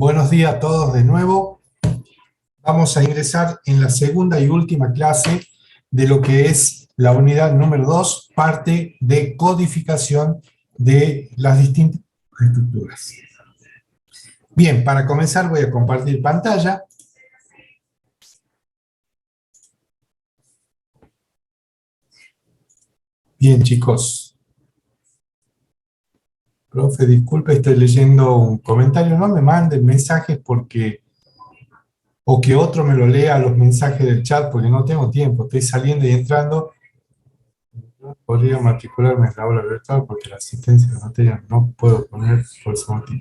Buenos días a todos de nuevo. Vamos a ingresar en la segunda y última clase de lo que es la unidad número 2, parte de codificación de las distintas estructuras. Bien, para comenzar voy a compartir pantalla. Bien, chicos. Profe, disculpe, estoy leyendo un comentario. No me manden mensajes porque... o que otro me lo lea los mensajes del chat porque no tengo tiempo. Estoy saliendo y entrando. Podría matricularme en la aula virtual porque la asistencia de la materia no puedo poner por ese motivo.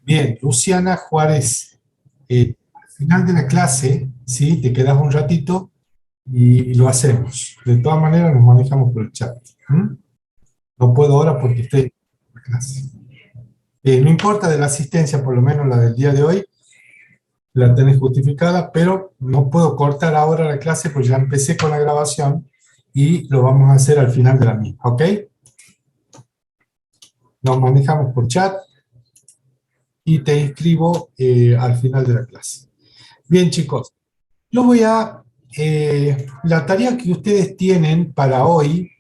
Bien, Luciana Juárez, al final de la clase, ¿sí? Te quedas un ratito y lo hacemos. De todas maneras nos manejamos por el chat. No puedo ahora porque estoy en la clase. No importa de la asistencia, por lo menos la del día de hoy, la tenés justificada, pero no puedo cortar ahora la clase porque ya empecé con la grabación y lo vamos a hacer al final de la misma, ¿ok? Nos manejamos por chat y te inscribo al final de la clase. Bien, chicos, yo voy a... la tarea que ustedes tienen para hoy,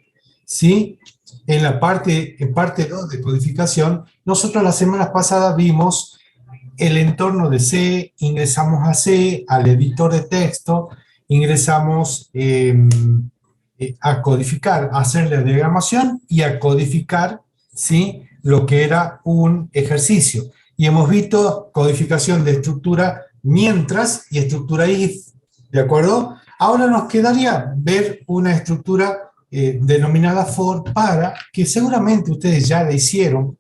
¿sí? En parte 2 de codificación, nosotros la semana pasada vimos el entorno de C, ingresamos a C, al editor de texto, ingresamos a codificar, a hacer la diagramación y a codificar, ¿sí?, lo que era un ejercicio. Y hemos visto codificación de estructura mientras y estructura if, ¿de acuerdo? Ahora nos quedaría ver una estructura denominada for para, que seguramente ustedes ya la hicieron,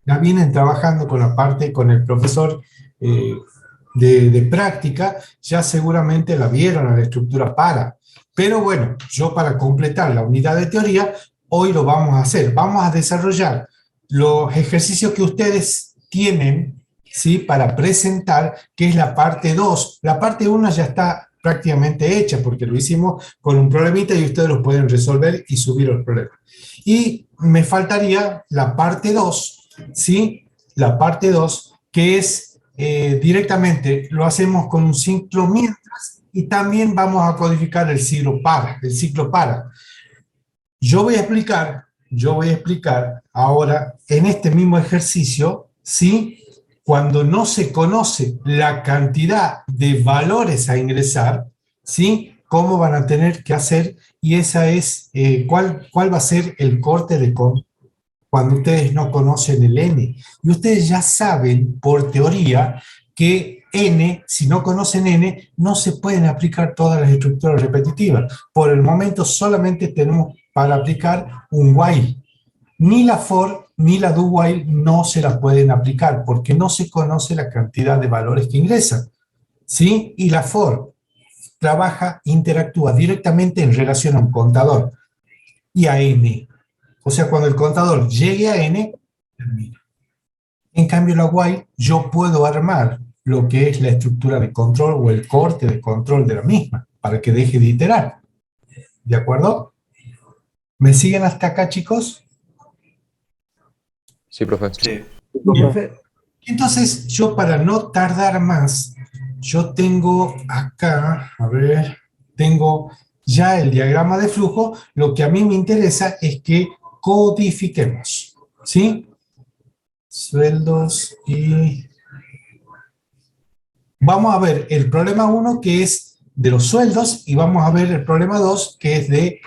ya vienen trabajando con la parte, con el profesor de práctica, ya seguramente la vieron a la estructura para. Pero bueno, yo para completar la unidad de teoría, hoy lo vamos a hacer. Vamos a desarrollar los ejercicios que ustedes tienen, ¿sí?, para presentar, que es la parte 2. La parte 1 ya está prácticamente hecha, porque lo hicimos con un problemita y ustedes lo pueden resolver y subir el problema. Y me faltaría la parte 2, ¿sí? La parte 2, que es directamente, lo hacemos con un ciclo mientras y también vamos a codificar el ciclo para, Yo voy a explicar ahora en este mismo ejercicio, ¿sí?, cuando no se conoce la cantidad de valores a ingresar, ¿sí?, cómo van a tener que hacer, y esa es cuál va a ser el corte de cuando ustedes no conocen el n. Y ustedes ya saben, por teoría, que n, si no conocen n, no se pueden aplicar todas las estructuras repetitivas. Por el momento solamente tenemos para aplicar un while. Ni la for ni la do while no se la pueden aplicar porque no se conoce la cantidad de valores que ingresan, ¿sí? Y la for interactúa directamente en relación a un contador y a n. O sea, cuando el contador llegue a n, termina. En cambio, la while, yo puedo armar lo que es la estructura de control o el corte de control de la misma, para que deje de iterar. ¿De acuerdo? ¿Me siguen hasta acá, chicos? Sí, profe. Sí. Bien. Entonces, yo para no tardar más, yo tengo acá, a ver, tengo ya el diagrama de flujo. Lo que a mí me interesa es que codifiquemos, ¿sí? Sueldos y... Vamos a ver el problema 1, que es de los sueldos, y vamos a ver el problema 2, que es de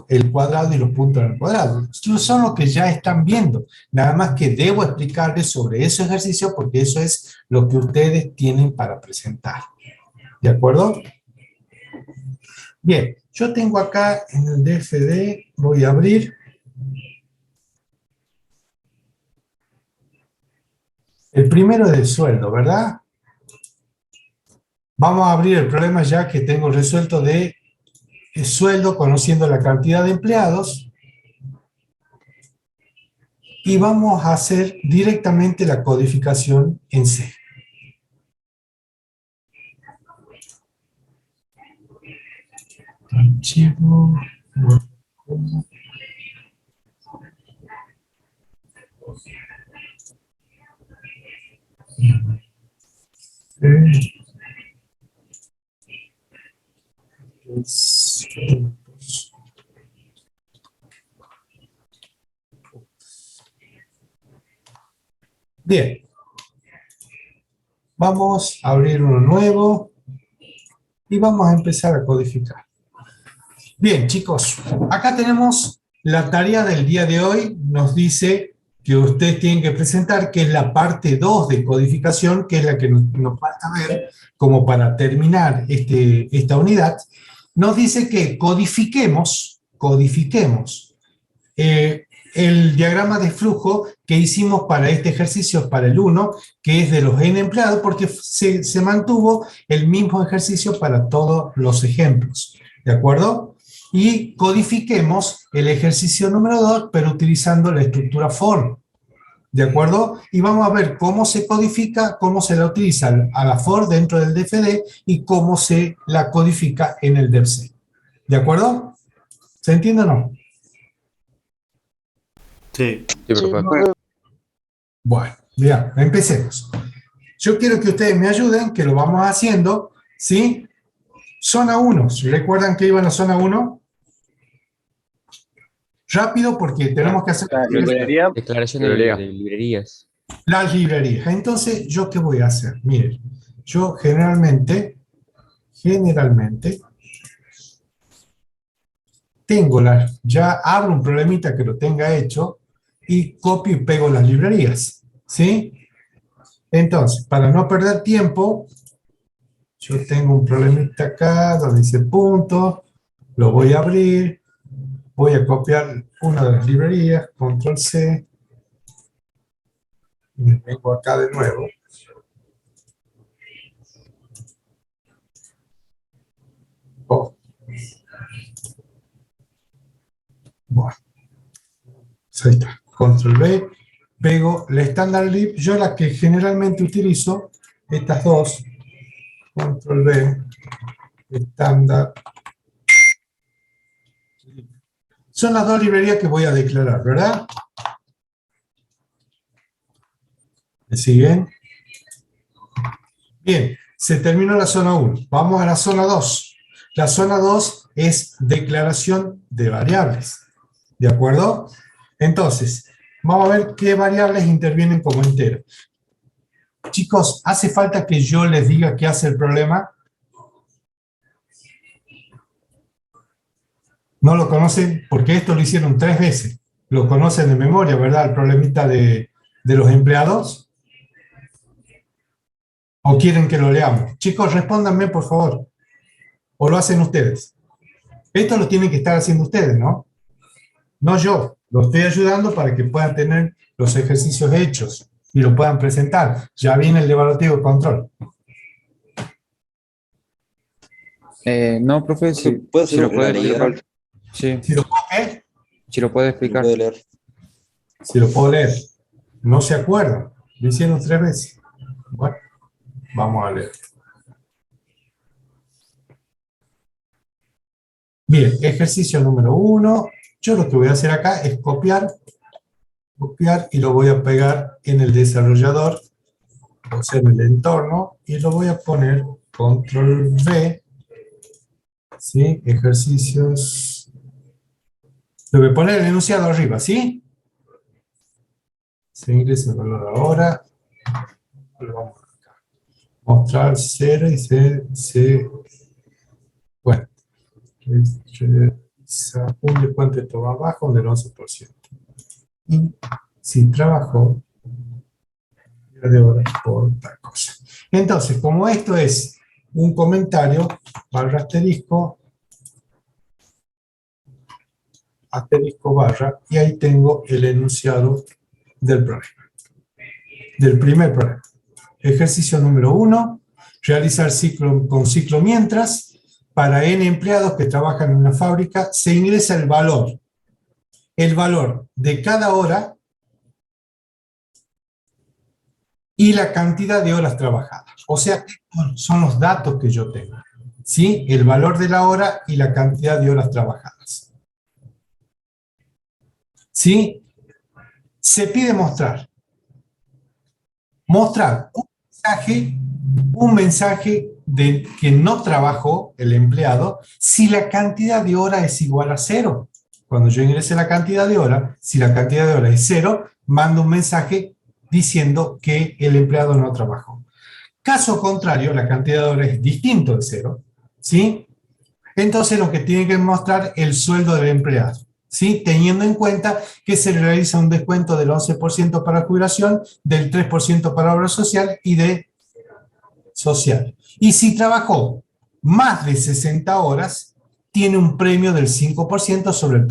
el cuadrado y los puntos del cuadrado. Estos son los que ya están viendo. Nada más que debo explicarles sobre ese ejercicio porque eso es lo que ustedes tienen para presentar. ¿De acuerdo? Bien, yo tengo acá en el DFD, voy a abrir el primero del sueldo, ¿verdad? Vamos a abrir el problema ya que tengo resuelto de sueldo, conociendo la cantidad de empleados, y vamos a hacer directamente la codificación en C. Archivo. Bien, vamos a abrir uno nuevo y vamos a empezar a codificar. Bien, chicos, acá tenemos la tarea del día de hoy. Nos dice que ustedes tienen que presentar, que es la parte 2 de codificación, que es la que nos falta ver como para terminar esta unidad. Nos dice que codifiquemos el diagrama de flujo que hicimos para este ejercicio, para el 1, que es de los n empleados, porque se mantuvo el mismo ejercicio para todos los ejemplos. ¿De acuerdo? Y codifiquemos el ejercicio número 2, pero utilizando la estructura for. ¿De acuerdo? Y vamos a ver cómo se codifica, cómo se la utiliza a la for dentro del DFD y cómo se la codifica en el DEPC. ¿De acuerdo? ¿Se entiende o no? Sí. Sí, profe. Bueno, ya, empecemos. Yo quiero que ustedes me ayuden, que lo vamos haciendo, ¿sí? Zona 1, ¿recuerdan que iba en la zona 1? Rápido porque tenemos que hacer Declaración de librerías. las librerías. Entonces, ¿yo qué voy a hacer? Miren, yo generalmente, tengo ya abro un problemita que lo tenga hecho y copio y pego las librerías, ¿sí? Entonces, para no perder tiempo, yo tengo un problemita acá donde dice punto, lo voy a abrir, voy a copiar una de las librerías, control C, y vengo acá de nuevo. Oh. Bueno, ahí está, control B, pego la standard lib, yo la que generalmente utilizo, estas dos, control B, estándar. Son las dos librerías que voy a declarar, ¿verdad? ¿Me siguen? Bien, se terminó la zona 1. Vamos a la zona 2. La zona 2 es declaración de variables. ¿De acuerdo? Entonces, vamos a ver qué variables intervienen como enteros. Chicos, ¿hace falta que yo les diga qué hace el problema? ¿No lo conocen? Porque esto lo hicieron 3 veces. Lo conocen de memoria, ¿verdad? El problemita de los empleados. ¿O quieren que lo leamos? Chicos, respóndanme, por favor. ¿O lo hacen ustedes? Esto lo tienen que estar haciendo ustedes, ¿no? No yo. Lo estoy ayudando para que puedan tener los ejercicios hechos y lo puedan presentar. Ya viene el evaluativo control. No, profe, si ¿Puedo hacer lo una puede leída? explicar. Sí, ¿Si lo puedo qué? si lo puede explicar. ¿Puedo leer? Si lo puedo leer. No se acuerdan. Lo hicieron 3 veces. Bueno, vamos a leer. Bien, ejercicio número 1. Yo lo que voy a hacer acá es copiar y lo voy a pegar en el desarrollador, o sea, en el entorno, y lo voy a poner control V, ¿sí? Ejercicios. Lo voy a poner el enunciado arriba, ¿sí? Se ingresa el valor ahora. Lo vamos a acá. Mostrar 0 y se bueno. Un descuento esto va abajo del 11%. Y si trabajó de horas por tal cosa. Entonces, como esto es un comentario, barra asterisco, barra, y ahí tengo el enunciado del problema. Del primer problema. Ejercicio número 1, realizar ciclo con ciclo mientras. Para n empleados que trabajan en una fábrica, se ingresa el valor de cada hora y la cantidad de horas trabajadas. O sea, son los datos que yo tengo, ¿sí? El valor de la hora y la cantidad de horas trabajadas. ¿Sí? Se pide mostrar un mensaje de que no trabajó el empleado si la cantidad de horas es igual a 0. Cuando yo ingrese la cantidad de horas, si la cantidad de horas es 0, mando un mensaje diciendo que el empleado no trabajó. Caso contrario, la cantidad de horas es distinto de 0, ¿sí? Entonces lo que tiene que mostrar el sueldo del empleado, ¿sí? Teniendo en cuenta que se realiza un descuento del 11% para jubilación, del 3% para obra social y de social. Y si trabajó más de 60 horas, tiene un premio del 5% sobre el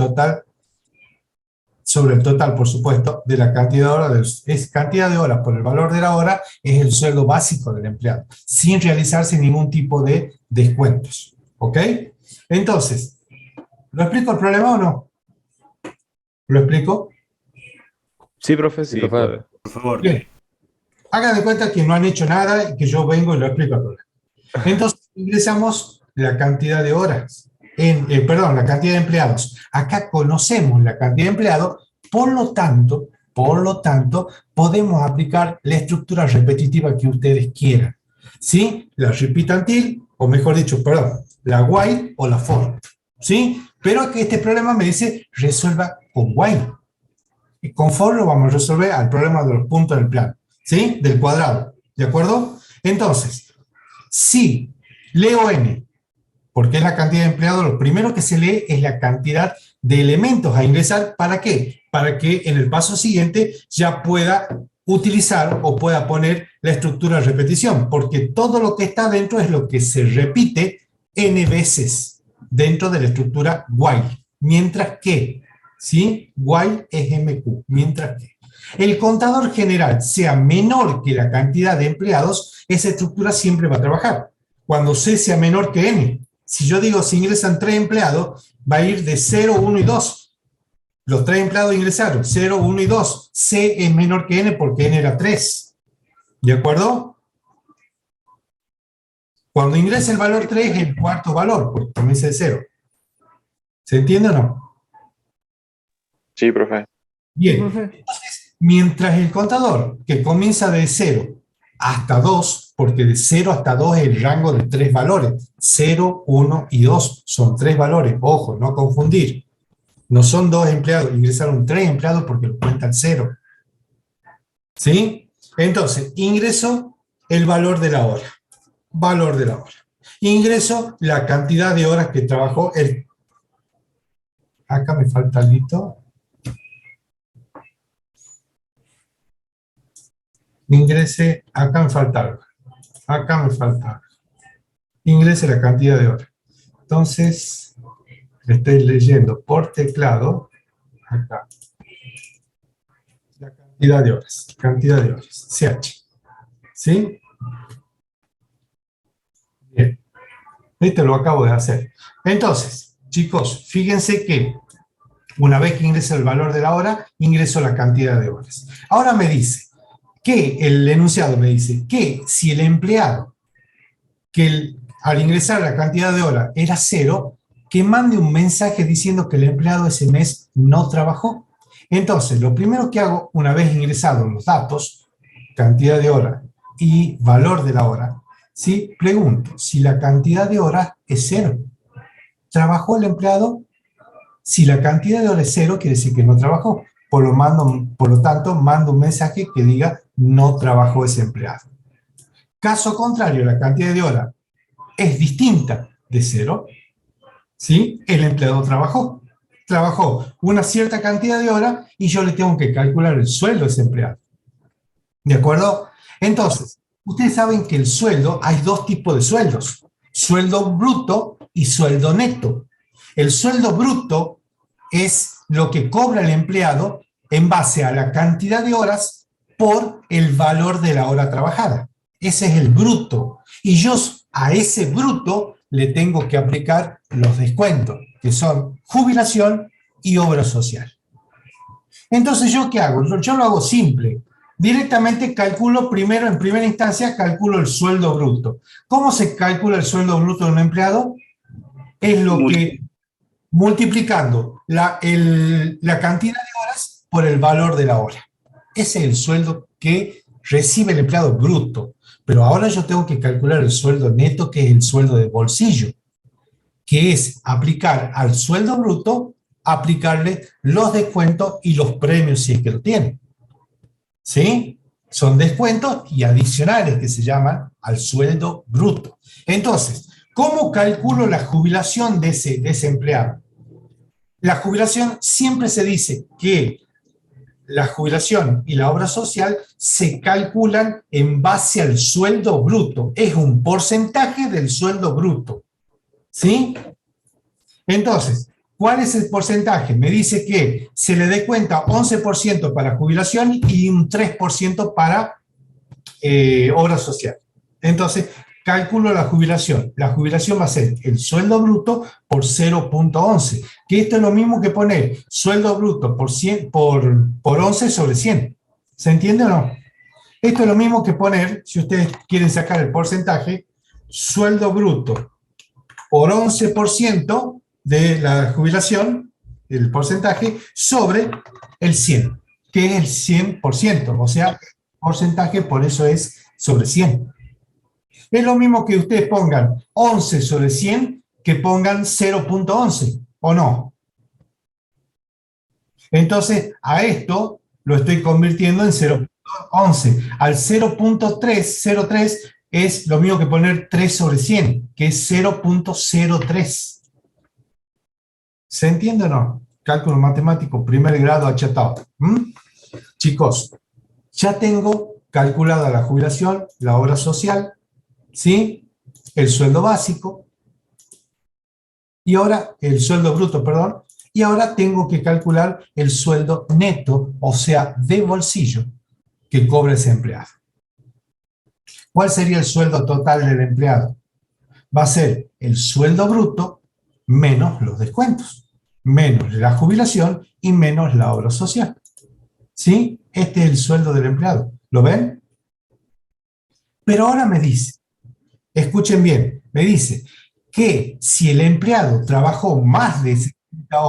total, por supuesto, de la cantidad de horas. Es cantidad de horas por el valor de la hora, es el sueldo básico del empleado, sin realizarse ningún tipo de descuentos. ¿Ok? Entonces, ¿lo explico el problema o no? ¿Lo explico? Sí, profe, sí, Sí, profe. por favor. Bien. Hagan de cuenta que no han hecho nada y que yo vengo y lo explico el problema. Entonces, ingresamos la cantidad de horas, perdón, la cantidad de empleados. Acá conocemos la cantidad de empleados, por lo tanto, podemos aplicar la estructura repetitiva que ustedes quieran. ¿Sí? La repeat until, o mejor dicho, perdón, la while o la for. ¿Sí? Pero que este problema me dice resuelva con while. Y con for lo vamos a resolver al problema de los puntos del plano. ¿Sí? Del cuadrado. ¿De acuerdo? Entonces, si leo n, porque es la cantidad de empleados, lo primero que se lee es la cantidad de elementos a ingresar. ¿Para qué? Para que en el paso siguiente ya pueda utilizar o pueda poner la estructura de repetición, porque todo lo que está dentro es lo que se repite n veces dentro de la estructura while, mientras que, ¿sí? While es MQ, mientras que el contador general sea menor que la cantidad de empleados, esa estructura siempre va a trabajar. Cuando C sea menor que N, si yo digo si ingresan 3 empleados, va a ir de 0, 1 y 2. Los 3 empleados ingresaron, 0, 1 y 2. C es menor que N porque N era 3. ¿De acuerdo? Cuando ingresa el valor 3 es el cuarto valor, porque comienza de 0. ¿Se entiende o no? Sí, profe. Bien, entonces, mientras el contador, que comienza de 0 hasta 2, porque de 0 hasta 2 es el rango de 3 valores, 0, 1 y 2 son 3 valores, ojo, no confundir, no son 2 empleados, ingresaron 3 empleados porque lo cuentan 0, ¿sí? Entonces, ingreso el valor de la hora, ingreso la cantidad de horas que trabajó acá me falta algo. Ingrese, acá me falta algo. Ingrese la cantidad de horas. Entonces, estoy leyendo por teclado, acá, la cantidad de horas, CH. ¿Sí? Bien. Esto lo acabo de hacer. Entonces, chicos, fíjense que una vez que ingreso el valor de la hora, ingreso la cantidad de horas. Ahora me dice que el enunciado me dice que si el empleado al ingresar la cantidad de horas era 0, que mande un mensaje diciendo que el empleado ese mes no trabajó. Entonces, lo primero que hago, una vez ingresados los datos, cantidad de horas y valor de la hora, ¿sí? Pregunto, si la cantidad de horas es 0, ¿trabajó el empleado? Si la cantidad de horas es 0, quiere decir que no trabajó. Por lo tanto, mando un mensaje que diga no trabajó ese empleado. Caso contrario, la cantidad de horas es distinta de 0, ¿sí? El empleado trabajó una cierta cantidad de horas y yo le tengo que calcular el sueldo a ese empleado. ¿De acuerdo? Entonces, ustedes saben que el sueldo, hay dos tipos de sueldos, sueldo bruto y sueldo neto. El sueldo bruto es lo que cobra el empleado en base a la cantidad de horas por el valor de la hora trabajada. Ese es el bruto. Y yo a ese bruto le tengo que aplicar los descuentos, que son jubilación y obra social. Entonces, ¿yo qué hago? Yo lo hago simple. Directamente calculo primero, en primera instancia, calculo el sueldo bruto. ¿Cómo se calcula el sueldo bruto de un empleado? Es lo que, multiplicando la cantidad de horas por el valor de la hora. Ese es el sueldo que recibe el empleado bruto. Pero ahora yo tengo que calcular el sueldo neto, que es el sueldo de bolsillo, que es aplicar al sueldo bruto, aplicarle los descuentos y los premios si es que lo tiene. ¿Sí? Son descuentos y adicionales que se llaman al sueldo bruto. Entonces, ¿cómo calculo la jubilación de ese empleado? La jubilación siempre se dice que la jubilación y la obra social se calculan en base al sueldo bruto. Es un porcentaje del sueldo bruto. ¿Sí? Entonces, ¿cuál es el porcentaje? Me dice que se le dé cuenta 11% para jubilación y un 3% para obra social. Entonces, cálculo la jubilación. La jubilación va a ser el sueldo bruto por 0.11, que esto es lo mismo que poner sueldo bruto por 100, por 11 sobre 100. ¿Se entiende o no? Esto es lo mismo que poner, si ustedes quieren sacar el porcentaje, sueldo bruto por 11% de la jubilación, el porcentaje, sobre el 100, que es el 100%, o sea, porcentaje, por eso es sobre 100. Es lo mismo que ustedes pongan 11 sobre 100 que pongan 0.11, ¿o no? Entonces, a esto lo estoy convirtiendo en 0.11. Al 0.303 es lo mismo que poner 3 sobre 100, que es 0.03. ¿Se entiende o no? Cálculo matemático, primer grado achatado. Chicos, ya tengo calculada la jubilación, la obra social, ¿sí? El sueldo básico, y ahora el sueldo bruto, perdón, y ahora tengo que calcular el sueldo neto, o sea, de bolsillo, que cobra ese empleado. ¿Cuál sería el sueldo total del empleado? Va a ser el sueldo bruto menos los descuentos, menos la jubilación y menos la obra social. ¿Sí? Este es el sueldo del empleado. ¿Lo ven? Pero ahora me dice, escuchen bien, me dice que si el empleado trabajó más de 60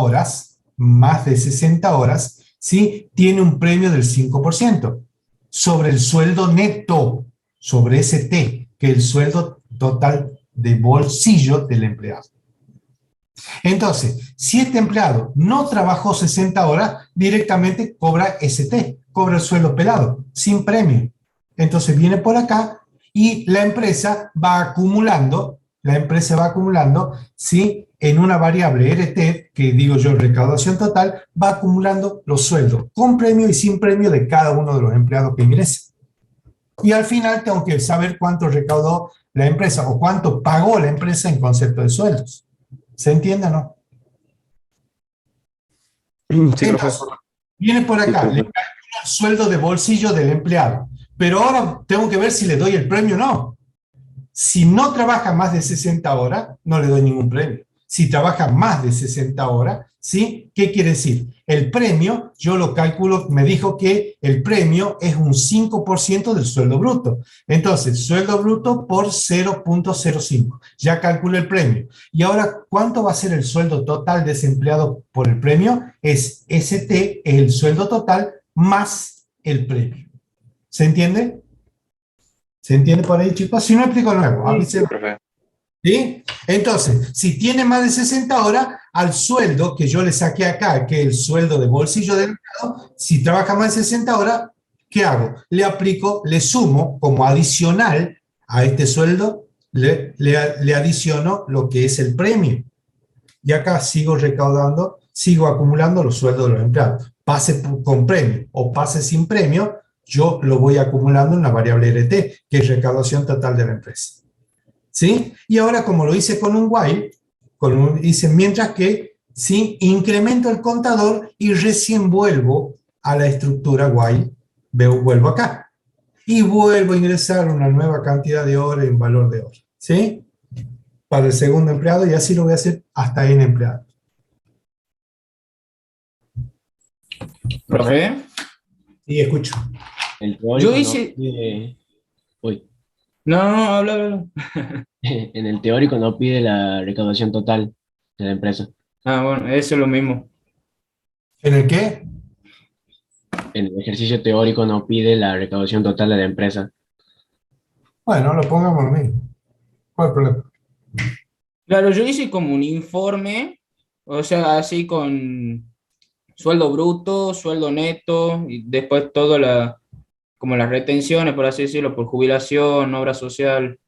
horas, ¿sí? Tiene un premio del 5% sobre el sueldo neto, sobre ese T, que es el sueldo total de bolsillo del empleado. Entonces, si este empleado no trabajó 60 horas, directamente cobra ST, cobra el sueldo pelado, sin premio. Entonces viene por acá y la empresa va acumulando, ¿sí? En una variable RT, que digo yo, recaudación total, va acumulando los sueldos, con premio y sin premio de cada uno de los empleados que ingresen. Y al final tengo que saber cuánto recaudó la empresa o cuánto pagó la empresa en concepto de sueldos. ¿Se entiende o no? Sí, Entonces, viene por acá, le calculo el sueldo de bolsillo del empleado, pero ahora tengo que ver si le doy el premio o no. Si no trabaja más de 60 horas, no le doy ningún premio. Si trabaja más de 60 horas, ¿sí? ¿Qué quiere decir? El premio, yo lo calculo, me dijo que el premio es un 5% del sueldo bruto. Entonces, sueldo bruto por 0.05. Ya calculé el premio. Y ahora, ¿cuánto va a ser el sueldo total de ese empleado por el premio? Es ST, es el sueldo total más el premio. ¿Se entiende? ¿Se entiende por ahí, chicos? Si no explico nuevo, avísenme. ¿Sí? Entonces, si tiene más de 60 horas, al sueldo que yo le saqué acá, que es el sueldo de bolsillo del empleado, si trabaja más de 60 horas, ¿qué hago? Le aplico, le sumo como adicional a este sueldo, le adiciono lo que es el premio. Y acá sigo recaudando, sigo acumulando los sueldos de los empleados. Pase con premio o pase sin premio, yo lo voy acumulando en una variable RT, que es recaudación total de la empresa. ¿Sí? Y ahora, como lo hice con un while, hice mientras que, ¿sí? Incremento el contador y recién vuelvo a la estructura while, vuelvo acá. Y vuelvo a ingresar una nueva cantidad de horas en valor de hora. ¿Sí? Para el segundo empleado, y así lo voy a hacer hasta N empleados. ¿Profe? Sí, escucho. Yo hice... Uy, No, habla. en el teórico no pide la recaudación total de la empresa. Ah, bueno, eso es lo mismo. ¿En el qué? En el ejercicio teórico no pide la recaudación total de la empresa. Bueno, lo pongamos lo mismo. ¿Cuál es el problema? Claro, yo hice como un informe, o sea, así con sueldo bruto, sueldo neto, y después todo como las retenciones, por así decirlo, por jubilación, obra social.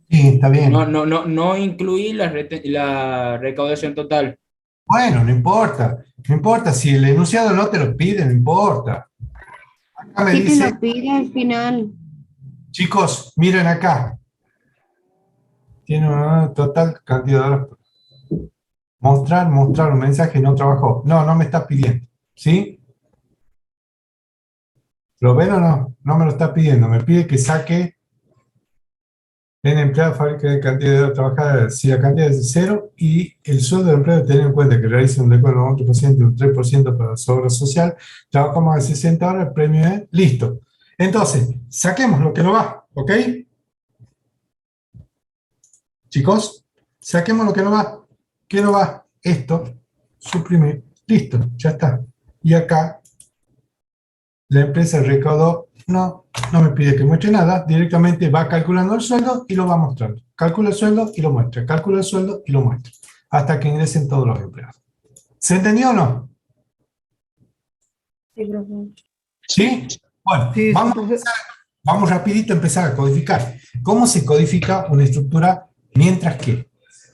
Sí, está bien. No incluir la recaudación total. Bueno, no importa. No importa. Si el enunciado no te lo pide, no importa. Acá me Sí te dice, lo pide al final. chicos, miren acá. Tiene una total cantidad de horas. Mostrar un mensaje no trabajó. No me está pidiendo. ¿Sí? ¿Lo ven o no? No me lo está pidiendo. Me pide que saque en empleado fábrica de cantidad de horas trabajadas si la cantidad es de 0 y el sueldo del empleado tener en cuenta que realiza un descuento de un 8% y un 3% para su obra social, trabaja más de 60 horas, el premio es listo. Entonces, saquemos lo que no va, ¿ok? Chicos, saquemos lo que no va. ¿Qué no va? Esto, suprimir, listo, ya está. Y acá, la empresa recaudó, no me pide que muestre nada, directamente va calculando el sueldo y lo va mostrando. Calcula el sueldo y lo muestra, calcula el sueldo y lo muestra, hasta que ingresen todos los empleados. ¿Se entendió o no? Sí, profe. ¿Sí? Bueno, Sí, vamos rapidito a empezar a codificar. ¿Cómo se codifica una estructura mientras que?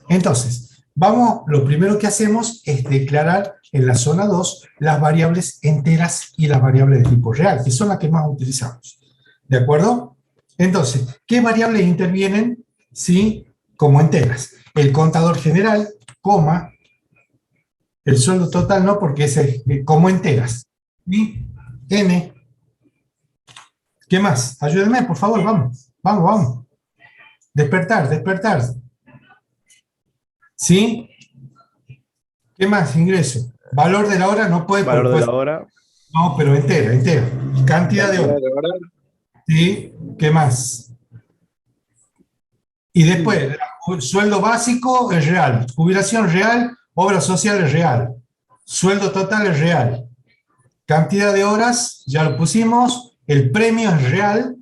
Entonces, lo primero que hacemos es declarar en la zona 2 las variables enteras y las variables de tipo real, que son las que más utilizamos. ¿De acuerdo? Entonces, ¿qué variables intervienen? Sí, como enteras. El contador general, coma, el sueldo total no, porque es como enteras. Y N. ¿Qué más? Ayúdenme, por favor, vamos. Despertar. ¿Sí? ¿Qué más? Ingreso. Valor de la hora no puede... Valor de la hora. No, pero entera. Cantidad de horas. ¿Sí? ¿Qué más? Y después, sueldo básico es real, jubilación real, obra social es real, sueldo total es real, cantidad de horas, ya lo pusimos, el premio es real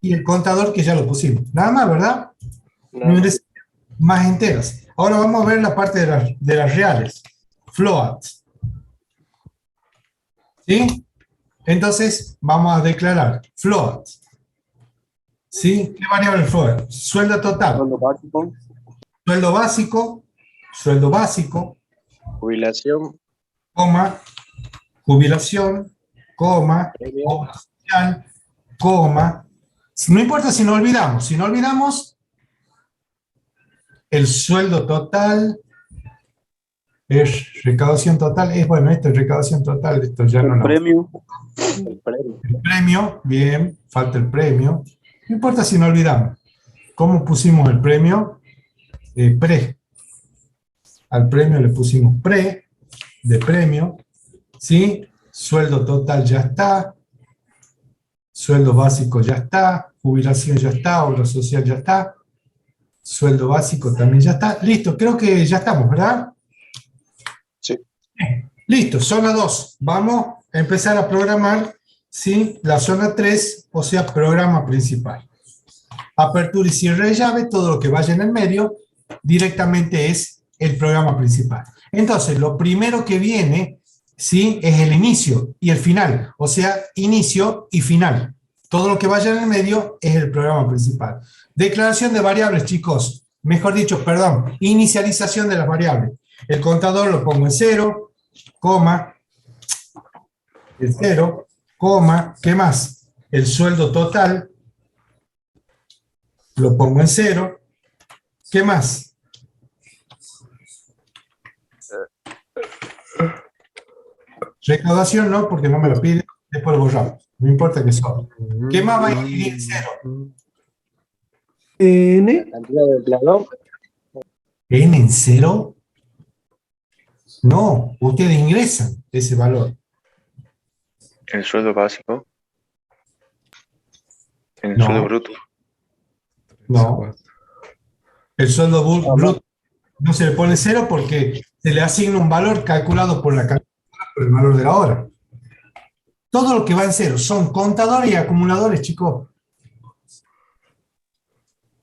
y el contador que ya lo pusimos. Nada más, ¿verdad? No. Más enteras. Ahora vamos a ver la parte de las reales. Float. ¿Sí? Entonces, vamos a declarar float. ¿Sí? ¿Qué variable float? Sueldo total. Sueldo básico. Jubilación. Coma. Jubilación. Coma. Obra social. Coma. No importa si no olvidamos. Si no olvidamos, el sueldo total es recaudación total. Esto es recaudación total. Esto ya no. Premio. El premio, bien, falta el premio. No importa si no olvidamos. ¿Cómo pusimos el premio? Pre. Al premio le pusimos pre, de premio. ¿Sí? Sueldo total ya está. Sueldo básico ya está. Jubilación ya está. Obra social ya está. Sueldo básico también ya está. Listo, creo que ya estamos, ¿verdad? Sí. Listo, zona 2. Vamos a empezar a programar, ¿sí? La zona 3, o sea, programa principal. Apertura y cierre de llave, todo lo que vaya en el medio, directamente es el programa principal. Entonces, lo primero que viene, ¿sí? Es el inicio y el final, o sea, inicio y final. Todo lo que vaya en el medio es el programa principal. Declaración de variables, chicos. Mejor dicho, perdón, inicialización de las variables. El contador lo pongo en 0, coma, el 0, coma, ¿qué más? El sueldo total, lo pongo en 0, ¿qué más? Recaudación no, porque no me lo pide, después lo borramos, no importa que son. ¿Qué más va a ir en 0? N. Cantidad de empleado. ¿N en 0? No, ustedes ingresan ese valor. El sueldo básico. El No. sueldo bruto. No. El sueldo bruto no se le pone 0 porque se le asigna un valor calculado por la calculadora por el valor de la hora. Todo lo que va en 0 son contadores y acumuladores, chicos.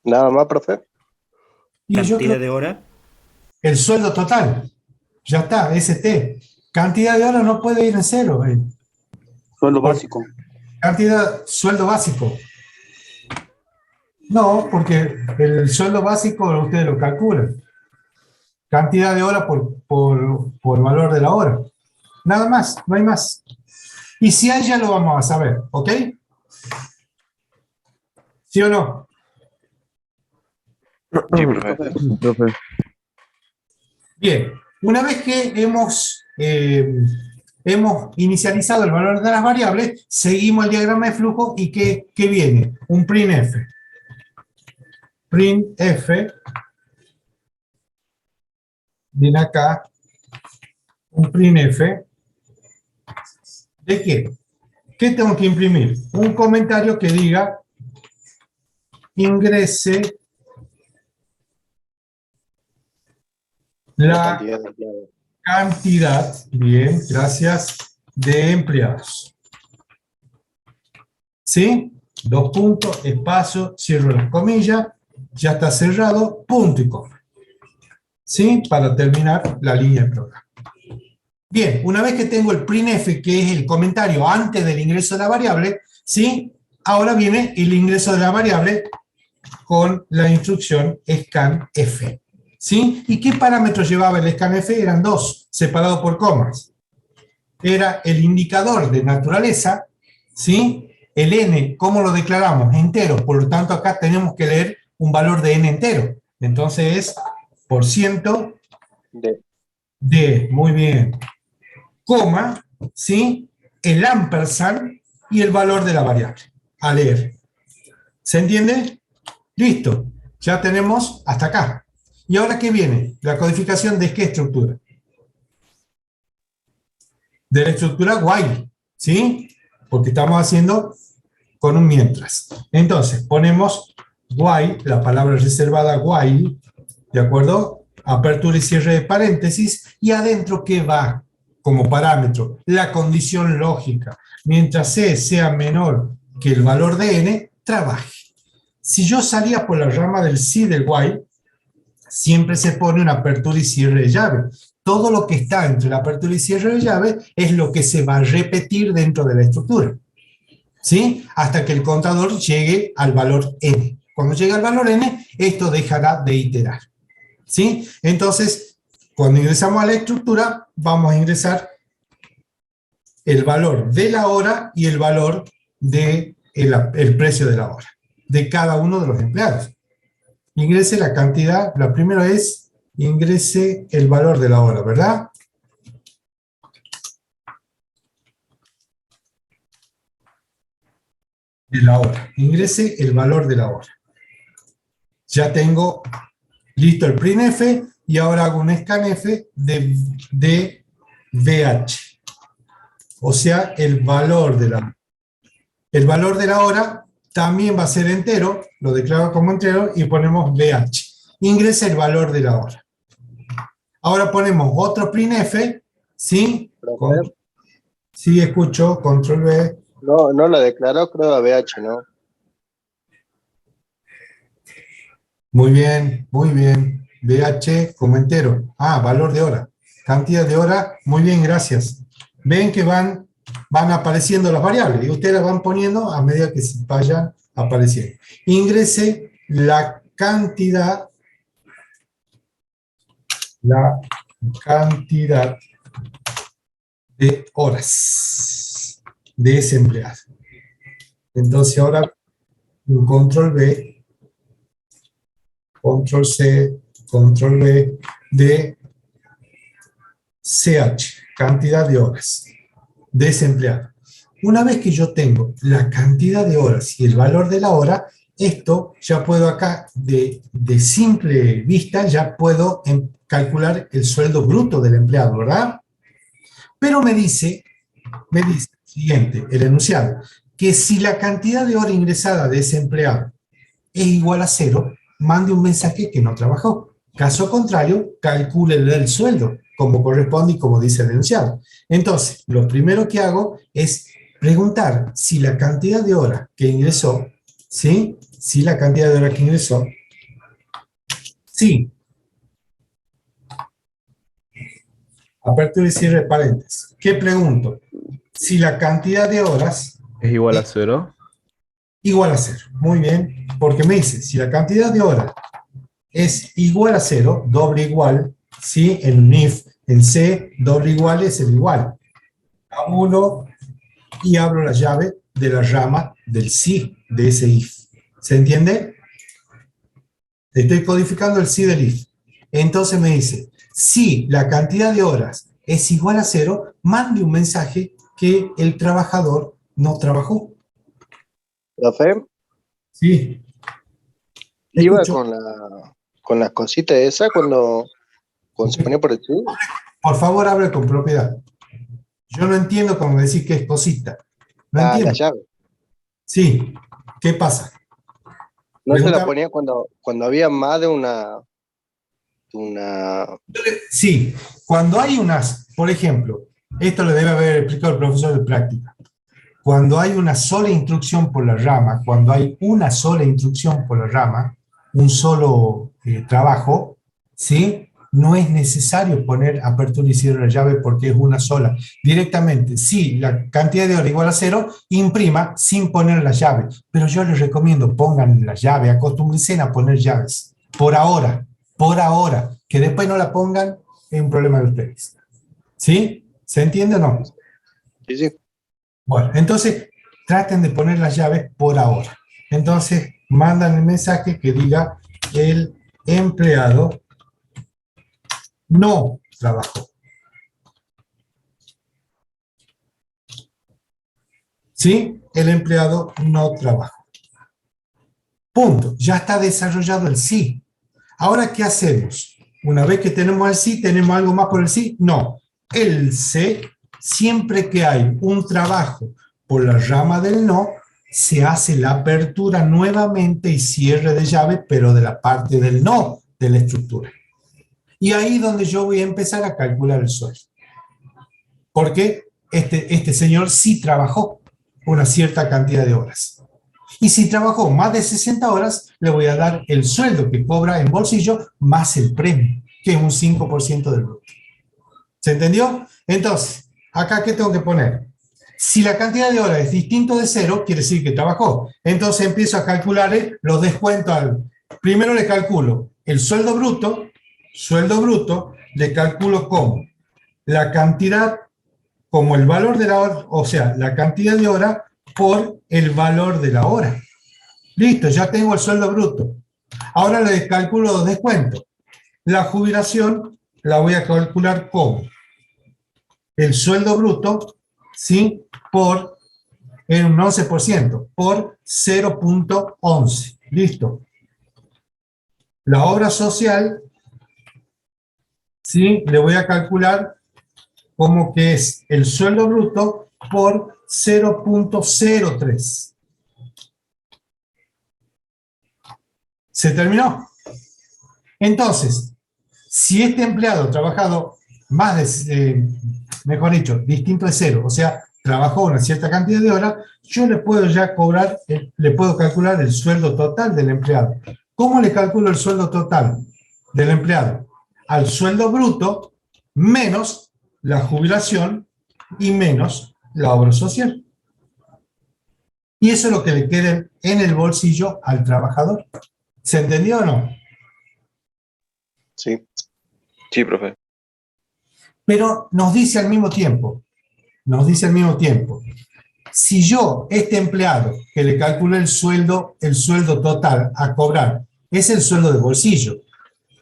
Nada más, profe. Y ¿Cantidad de hora? El sueldo total. Ya está, ST. Cantidad de horas no puede ir en 0. Sueldo básico. Cantidad, sueldo básico. No, porque el sueldo básico ustedes lo calculan. Cantidad de hora por valor de la hora. Nada más, no hay más. Y si hay, ya lo vamos a saber, ¿ok? ¿Sí o no? Sí, profe. Profe. Bien, una vez que hemos inicializado el valor de las variables, seguimos el diagrama de flujo y ¿qué viene? Un printf. Printf viene acá, un printf. ¿De qué? ¿Qué tengo que imprimir? Un comentario que diga ingrese la Cantidad de empleados. cantidad, bien, gracias, de empleados. ¿Sí? Dos puntos, espacio, cierro las comillas, ya está cerrado, punto y coma. ¿Sí? Para terminar la línea de programa. Bien, una vez que tengo el printf, que es el comentario antes del ingreso de la variable, ¿sí? Ahora viene el ingreso de la variable con la instrucción scanf. ¿Sí? ¿Y qué parámetros llevaba el scanf? Eran dos, separados por comas. Era el indicador de naturaleza, ¿sí? El n, ¿cómo lo declaramos? Entero, por lo tanto acá tenemos que leer un valor de n entero. Entonces es por ciento de, muy bien, coma, ¿sí? El ampersand y el valor de la variable, a leer. ¿Se entiende? Listo, ya tenemos hasta acá. ¿Y ahora qué viene? La codificación de qué estructura. De la estructura while, ¿sí? Porque estamos haciendo con un mientras. Entonces, ponemos while, la palabra reservada while, ¿de acuerdo? Apertura y cierre de paréntesis, y adentro, ¿qué va como parámetro? La condición lógica. Mientras c sea menor que el valor de n, trabaje. Si yo salía por la rama del sí del while, siempre se pone una apertura y cierre de llave. Todo lo que está entre la apertura y cierre de llave es lo que se va a repetir dentro de la estructura, ¿sí? Hasta que el contador llegue al valor n. Cuando llegue al valor n, esto dejará de iterar, ¿sí? Entonces, cuando ingresamos a la estructura, vamos a ingresar el valor de la hora y el valor del el precio de la hora, de cada uno de los empleados. Ingrese la cantidad, la primera es, ingrese el valor de la hora, ¿verdad? De la hora. Ingrese el valor de la hora. Ya tengo listo el printf y ahora hago un scanf de VH. O sea, el valor de la hora. El valor de la hora también va a ser entero, lo declaro como entero y ponemos VH. Ingresa el valor de la hora. Ahora ponemos otro printf, ¿sí? Sí, escucho, control V. No, no lo declaró, creo, a BH, ¿no? Muy bien, muy bien. VH como entero. Ah, valor de hora. Cantidad de hora, muy bien, gracias. Ven que van apareciendo las variables y ustedes las van poniendo a medida que vayan apareciendo. Ingrese la cantidad de horas de ese empleado. Entonces ahora un control V, control C, control V de CH, cantidad de horas de ese empleado. Una vez que yo tengo la cantidad de horas y el valor de la hora, esto ya puedo acá, de simple vista, ya puedo calcular el sueldo bruto del empleado, ¿verdad? Pero me dice siguiente, el enunciado, que si la cantidad de hora ingresada de ese empleado es igual a 0, mande un mensaje que no trabajó. Caso contrario, calcule el sueldo, como corresponde y como dice el enunciado. Entonces, lo primero que hago es preguntar si la cantidad de horas que ingresó, ¿sí? Si la cantidad de horas que ingresó, sí. Apertura y cierre de paréntesis. ¿Qué pregunto? Si la cantidad de horas Es igual a 0. Igual a 0. Muy bien, porque me dice, si la cantidad de horas es igual a 0, doble igual, ¿sí? En un if, en C, doble igual es el igual. Anulo y abro la llave de la rama del sí de ese if. ¿Se entiende? Estoy codificando el sí del if. Entonces me dice, si la cantidad de horas es igual a 0, mande un mensaje que el trabajador no trabajó. Profe, Sí. iba Escucho. con las cositas esas cuando se ponía por el sí. Por favor, hable con propiedad. Yo no entiendo cómo decir que es cosita. No La entiendo. llave. Sí. ¿Qué pasa? No se la Pregunta. ponía cuando había más de una. Sí. Cuando hay unas, por ejemplo, esto le debe haber explicado el profesor de práctica. Cuando hay una sola instrucción por la rama, cuando hay una sola instrucción por la rama, un solo trabajo, ¿sí? No es necesario poner apertura y cierre de la llave porque es una sola. Directamente, si la cantidad de horas igual a 0, imprima sin poner la llave. Pero yo les recomiendo, pongan la llave, acostúmbrense a poner llaves. Por ahora, que después no la pongan, es un problema de ustedes. ¿Sí? ¿Se entiende o no? Sí, sí. Bueno, entonces traten de poner las llaves por ahora. Entonces mandan el mensaje que diga el empleado no trabajó. ¿Sí? El empleado no trabajó. Punto. Ya está desarrollado el sí. Ahora, ¿qué hacemos? Una vez que tenemos el sí, ¿tenemos algo más por el sí? No. El sí, siempre que hay un trabajo por la rama del no, se hace la apertura nuevamente y cierre de llave, pero de la parte del no de la estructura. Y ahí es donde yo voy a empezar a calcular el sueldo. Porque este señor sí trabajó una cierta cantidad de horas. Y si trabajó más de 60 horas, le voy a dar el sueldo que cobra en bolsillo más el premio, que es un 5% del bruto. ¿Se entendió? Entonces, acá, ¿qué tengo que poner? Si la cantidad de horas es distinto de 0, quiere decir que trabajó. Entonces empiezo a calcular los descuentos. Primero le calculo el sueldo bruto, le calculo como la cantidad, como el valor de la hora, o sea, la cantidad de hora por el valor de la hora. Listo, ya tengo el sueldo bruto. Ahora le calculo los descuentos. La jubilación la voy a calcular como el sueldo bruto, ¿sí? Por en un 11%, por 0.11. Listo. La obra social, ¿sí? Le voy a calcular como que es el sueldo bruto por 0.03. ¿Se terminó? Entonces, si este empleado ha trabajado más de, mejor dicho, distinto de 0, o sea, trabajó una cierta cantidad de horas, yo le puedo ya cobrar, le puedo calcular el sueldo total del empleado. ¿Cómo le calculo el sueldo total del empleado? Al sueldo bruto menos la jubilación y menos la obra social. Y eso es lo que le quede en el bolsillo al trabajador. ¿Se entendió o no? Sí. Sí, profe. Pero nos dice al mismo tiempo, si yo, este empleado, que le calculo el sueldo total a cobrar, es el sueldo de bolsillo,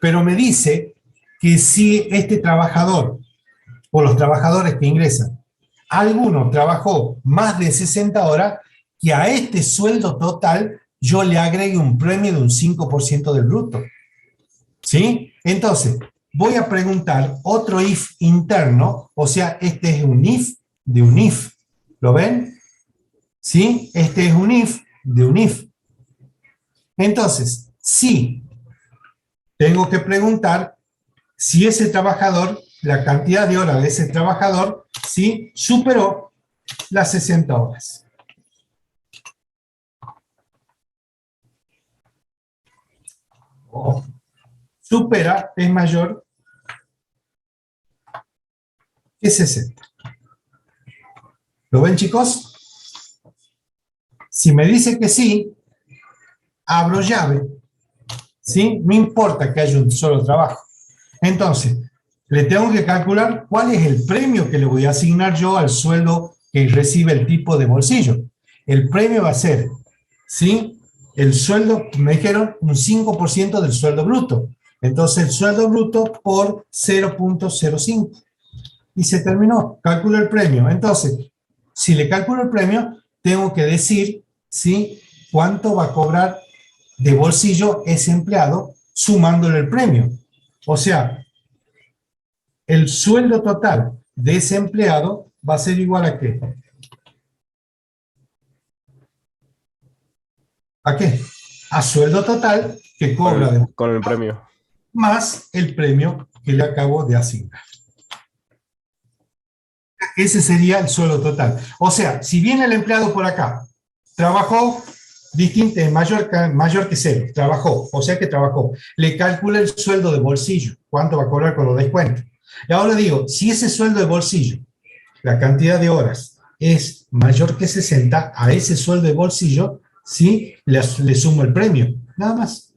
pero me dice que si este trabajador, o los trabajadores que ingresan, alguno trabajó más de 60 horas, que a este sueldo total yo le agregue un premio de un 5% del bruto. ¿Sí? Entonces, voy a preguntar otro if interno, o sea, este es un if de un if. ¿Lo ven? ¿Sí? Este es un if de un if. Entonces, sí, tengo que preguntar si ese trabajador, la cantidad de horas de ese trabajador, ¿sí? Superó las 60 horas. Supera, es mayor que 60. ¿Lo ven, chicos? Si me dice que sí, abro llave, ¿sí? No importa que haya un solo trabajo. Entonces, le tengo que calcular cuál es el premio que le voy a asignar yo al sueldo que recibe el tipo de bolsillo. El premio va a ser, ¿sí? El sueldo, me dijeron, un 5% del sueldo bruto. Entonces, el sueldo bruto por 0.05. Y se terminó. Calculo el premio. Entonces, si le calculo el premio, tengo que decir, ¿sí? Cuánto va a cobrar de bolsillo ese empleado sumándole el premio. O sea, el sueldo total de ese empleado va a ser igual a ¿qué? ¿A qué? A sueldo total que cobra con el premio. Más el premio que le acabo de asignar. Ese sería el sueldo total. O sea, si viene el empleado por acá, trabajó mayor que cero, trabajó, o sea que trabajó, le calcula el sueldo de bolsillo, cuánto va a cobrar con los descuentos. Y ahora digo, si ese sueldo de bolsillo, la cantidad de horas, es mayor que 60, a ese sueldo de bolsillo, ¿sí? Le sumo el premio, nada más.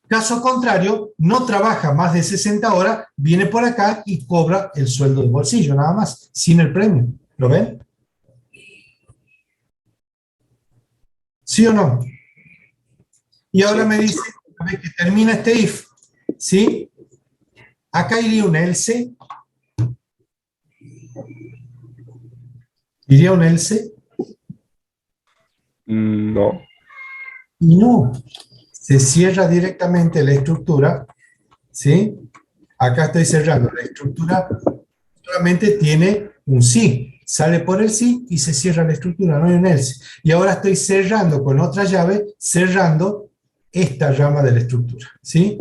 Caso contrario, no trabaja más de 60 horas, viene por acá y cobra el sueldo de bolsillo, nada más, sin el premio. ¿Lo ven? ¿Sí o no? Y ahora me dice, una vez que termina este if, ¿sí? Acá iría un else. ¿Iría un else? No. Y no. Se cierra directamente la estructura, ¿sí? Acá estoy cerrando. La estructura solamente tiene un sí. Sale por el sí y se cierra la estructura, no hay un else. Y ahora estoy cerrando con otra llave, cerrando esta rama de la estructura, ¿sí?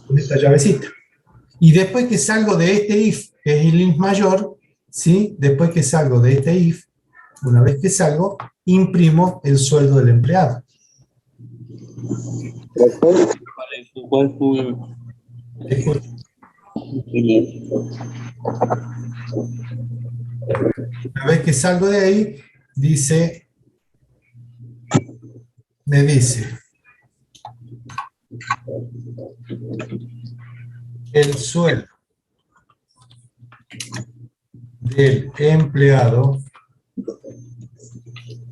Con esta llavecita. Y después que salgo de este if, que es el if mayor, ¿sí? Después que salgo de este if, una vez que salgo, imprimo el sueldo del empleado. Una vez que salgo de ahí, me dice, el sueldo del empleado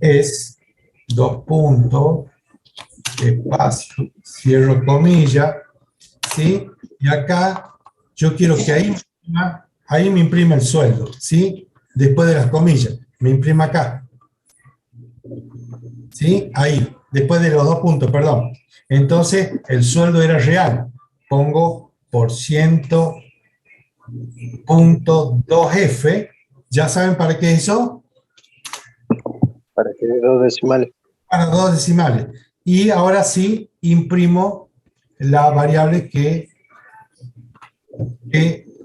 es 2 puntos, espacio, cierro comilla, ¿sí? Y acá yo quiero que ahí me imprima el sueldo, ¿sí? Después de las comillas, me imprima acá. ¿Sí? Ahí, después de los 2 puntos, perdón. Entonces, el sueldo era real. Pongo por 100.2F. ¿Ya saben para qué es eso? Para que dé 2 decimales. Para 2 decimales. Y ahora sí, imprimo la variable que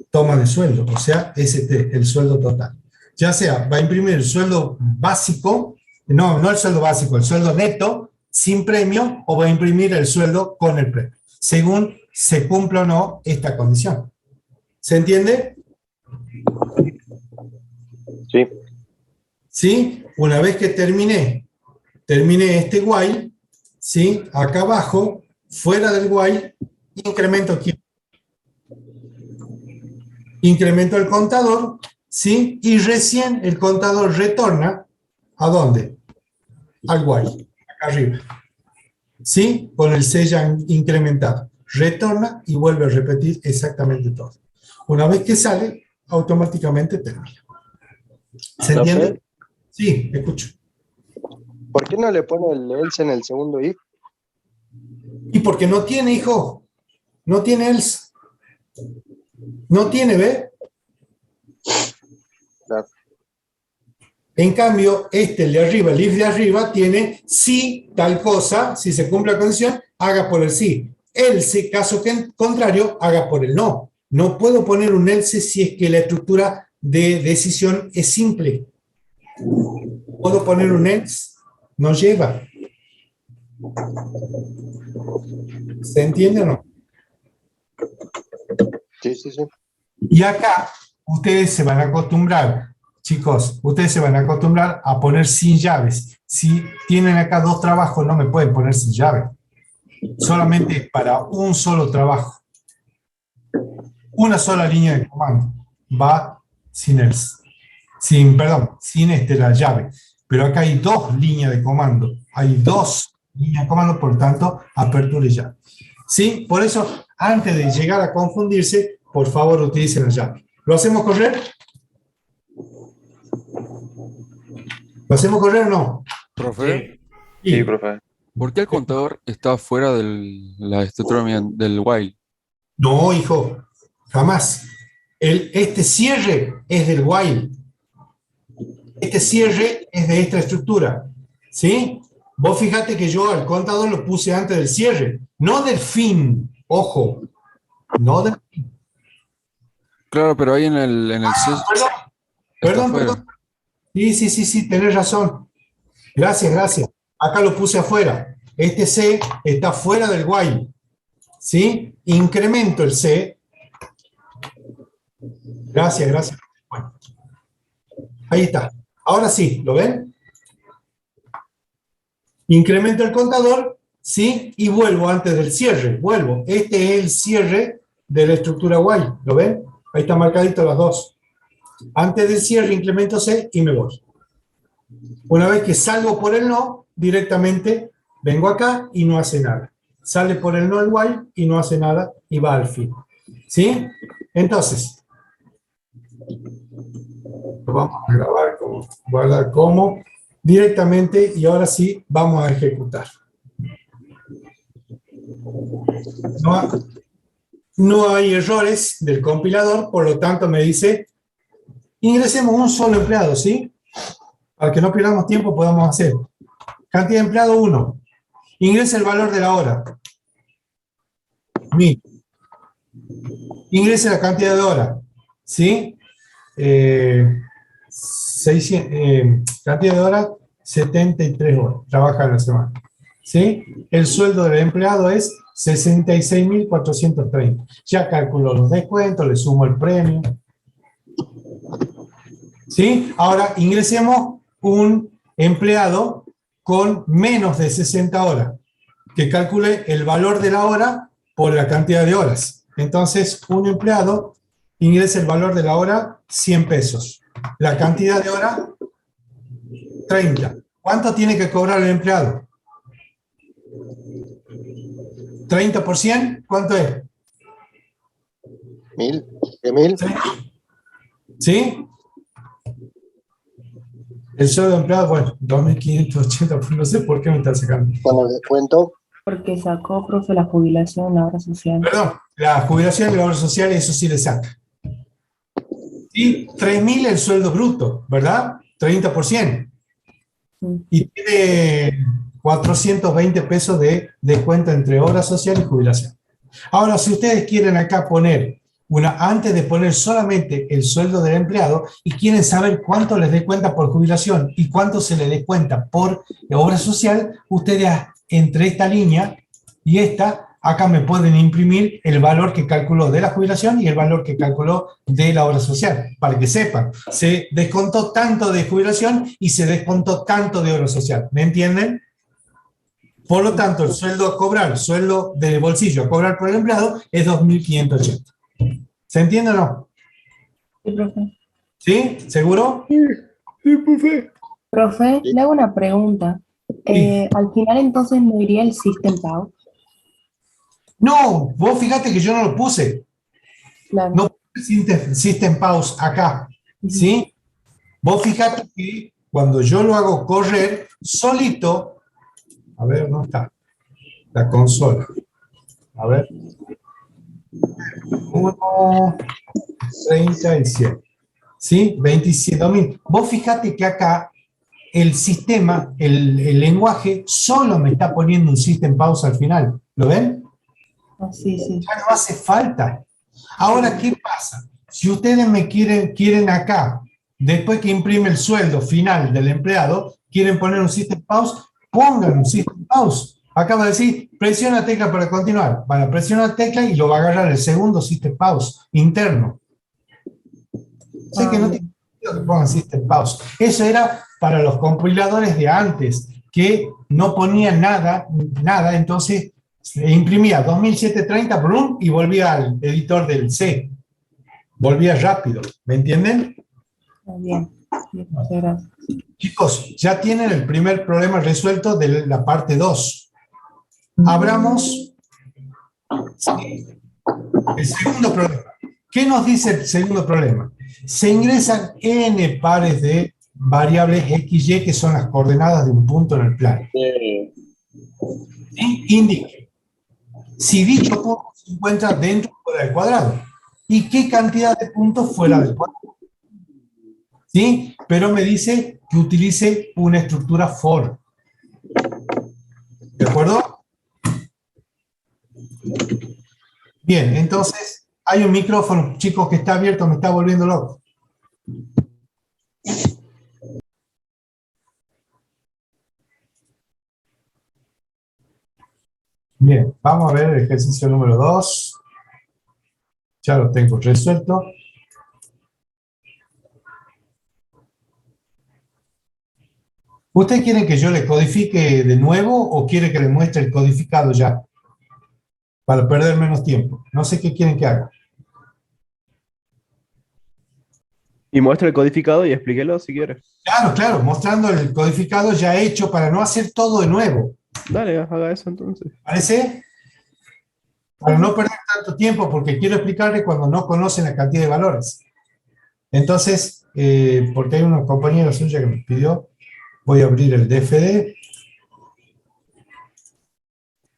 toma de sueldo, o sea, ST, el sueldo total. Ya sea, va a imprimir el sueldo básico, no el sueldo básico, el sueldo neto, sin premio, o va a imprimir el sueldo con el premio, según se cumpla o no esta condición. ¿Se entiende? Sí. ¿Sí? Una vez que terminé este while, ¿sí? Acá abajo, fuera del while, incremento aquí. Incremento el contador, ¿sí? Y recién el contador retorna, ¿a dónde? Al while, acá arriba. ¿Sí? Con el C ya incrementado. Retorna y vuelve a repetir exactamente todo. Una vez que sale, automáticamente termina. ¿Se entiende? Sí, escucho. ¿Por qué no le pone el else en el segundo if? Y porque no tiene, hijo. No tiene else. No tiene, ¿ve? Claro. En cambio, el de arriba, el if de arriba, tiene si tal cosa, si se cumple la condición, haga por el sí. Else, caso contrario, haga por el no. No puedo poner un else si es que la estructura de decisión es simple. ¿Puedo poner un else? No lleva. ¿Se entiende o no? Sí, sí, sí. Y acá, ustedes se van a acostumbrar, chicos, ustedes se van a acostumbrar a poner sin llaves. si tienen acá dos trabajos, no me pueden poner sin llave. Solamente es para un solo trabajo. Una sola línea de comando. Va sin la llave. Pero acá hay dos líneas de comando. Hay dos líneas de comando, por lo tanto, apertura y llave. ¿Sí? Por eso, antes de llegar a confundirse, por favor, utilicen la llave. ¿Lo hacemos correr? ¿Lo hacemos correr o no? Profe, Sí, profe. ¿por qué el contador está fuera de la estructura del while? No, hijo, jamás. Este cierre es del while. Este cierre es de esta estructura. ¿Sí? Vos fíjate que yo al contador lo puse antes del cierre, no del fin. Ojo, no del fin. Claro, pero ahí en el Perdón. Sí, tenés razón. Gracias. Acá lo puse afuera. Este C está fuera del while. ¿Sí? Incremento el C. Gracias. Bueno, ahí está. Ahora sí, ¿lo ven? Incremento el contador, ¿sí? Y vuelvo antes del cierre. Vuelvo. Este es el cierre de la estructura while. ¿Lo ven? Ahí están marcaditos las dos. Antes del cierre, incremento C y me voy. Una vez que salgo por el no, directamente vengo acá y no hace nada. Sale por el no el while y no hace nada y va al fin. ¿Sí? Entonces, lo vamos a grabar como, guardar como, directamente y ahora sí vamos a ejecutar. No hay errores del compilador, por lo tanto me dice, ingresemos un solo empleado, ¿sí? Para que no perdamos tiempo podamos hacer. Cantidad de empleado 1. Ingresa el valor de la hora. 1000. Ingrese la cantidad de hora. ¿Sí? 600, cantidad de hora, 73 horas. Trabaja en la semana. ¿Sí? El sueldo del empleado es 66.430. Ya calculo los descuentos, le sumo el premio. ¿Sí? Ahora ingresemos un empleado con menos de 60 horas, que calcule el valor de la hora por la cantidad de horas. Entonces, un empleado ingresa el valor de la hora 100 pesos. La cantidad de hora 30. ¿Cuánto tiene que cobrar el empleado? 30%, ¿cuánto es? 1000, ¿de 1000? ¿Sí? El sueldo de empleado, bueno, 2.580, pues no sé por qué me está sacando. Con el descuento. Porque sacó, profe, la jubilación, la obra social. Perdón, la jubilación y la obra social, eso sí le saca. Y 3.000 el sueldo bruto, ¿verdad? 30%. Y tiene 420 pesos de descuento entre obra social y jubilación. Ahora, si ustedes quieren acá poner antes de poner solamente el sueldo del empleado y quieren saber cuánto les descuenta por jubilación y cuánto se les descuenta por obra social, ustedes entre esta línea y esta, acá me pueden imprimir el valor que calculó de la jubilación y el valor que calculó de la obra social, para que sepan, se descontó tanto de jubilación y se descontó tanto de obra social, ¿me entienden? Por lo tanto, el sueldo a cobrar, el sueldo de bolsillo a cobrar por el empleado es 2.580. ¿Se entiende o no? Sí, profe. ¿Sí? ¿Seguro? Sí, profe. Profe, le hago una pregunta. Al final entonces no iría el System Pause. No, vos fíjate que yo no lo puse. Claro. No puse System Pause acá. ¿Sí? Vos fíjate que cuando yo lo hago correr solito, a ver, ¿dónde está? La consola. A ver. 1.37. ¿Sí? 27.000. Vos fíjate que acá el sistema, el lenguaje, solo me está poniendo un System Pause al final. ¿Lo ven? Sí. Ya no hace falta. Ahora, ¿qué pasa? Si ustedes me quieren acá, después que imprime el sueldo final del empleado, quieren poner un System Pause, pongan un System Pause. Acaba de decir, presiona tecla para continuar. Van a presionar tecla y lo va a agarrar el segundo System Pause interno. Sé que no tiene que pongan System Pause. Eso era para los compiladores de antes, que no ponían nada, entonces imprimía 2730 brum, y volvía al editor del C. Volvía rápido, ¿me entienden? Bien, bien, muchas gracias. Chicos, ya tienen el primer problema resuelto de la parte 2. Abramos el segundo problema. ¿Qué nos dice el segundo problema? Se ingresan n pares de variables x, y, que son las coordenadas de un punto en el plano. ¿Sí? Indique si dicho punto se encuentra dentro o fuera del cuadrado. ¿Y qué cantidad de puntos fuera del cuadrado? ¿Sí? Pero me dice que utilice una estructura for. ¿De acuerdo? Bien, entonces hay un micrófono, chicos, que está abierto, me está volviendo loco. Bien, vamos a ver el ejercicio número 2. Ya lo tengo resuelto. ¿Usted quiere que yo le codifique de nuevo o quiere que le muestre el codificado ya? Para perder menos tiempo. No sé qué quieren que haga. Y muestra el codificado y explíquelo si quieres. Claro, claro, mostrando el codificado ya hecho para no hacer todo de nuevo. Dale, haga eso entonces. ¿Parece? Para no perder tanto tiempo, porque quiero explicarle cuando no conocen la cantidad de valores. Entonces, porque hay una compañera suya que me pidió, voy a abrir el DFD.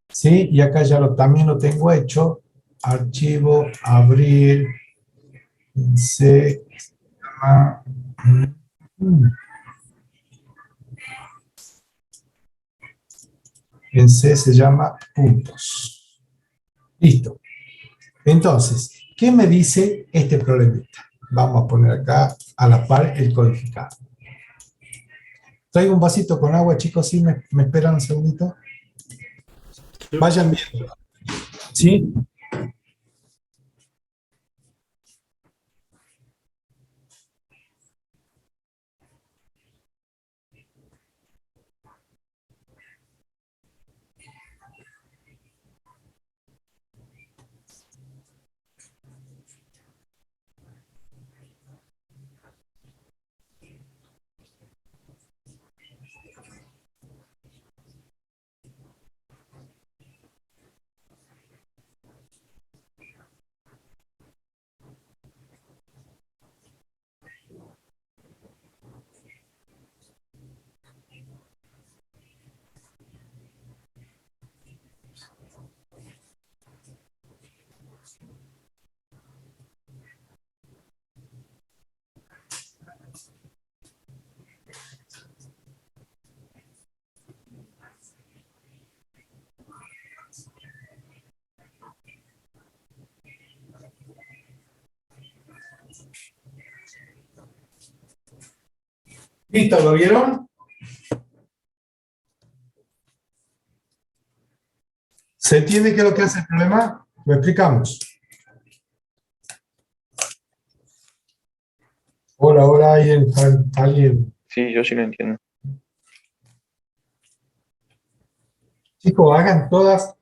¿Sí? Y acá ya también lo tengo hecho. Archivo, abrir, C, en C se llama puntos. Listo. Entonces, ¿qué me dice este problemita? Vamos a poner acá a la par el codificado. Traigo un vasito con agua, chicos, ¿sí? ¿Me esperan un segundito? Vayan viendo. ¿Sí? ¿Listo? ¿Lo vieron? ¿Se entiende qué es lo que hace el problema? Lo explicamos. Hola, hola, ¿alguien? Sí, yo sí lo entiendo. Chicos, hagan todas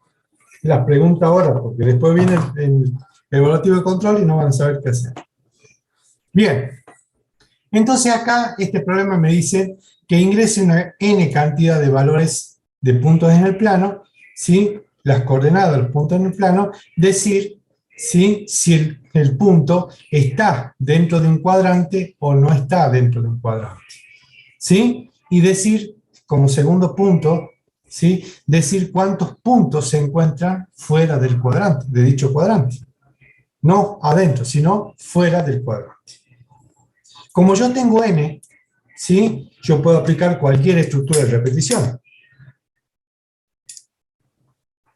las preguntas ahora, porque después viene el evaluativo de control y no van a saber qué hacer. Bien. Entonces acá este problema me dice que ingrese una n cantidad de valores de puntos en el plano, ¿sí? Las coordenadas de los puntos en el plano, decir, ¿sí? Si el punto está dentro de un cuadrante o no está dentro de un cuadrante, ¿sí? Y decir, como segundo punto, ¿sí? Decir cuántos puntos se encuentran fuera del cuadrante, de dicho cuadrante. No adentro, sino fuera del cuadrante. Como yo tengo n, ¿sí? Yo puedo aplicar cualquier estructura de repetición.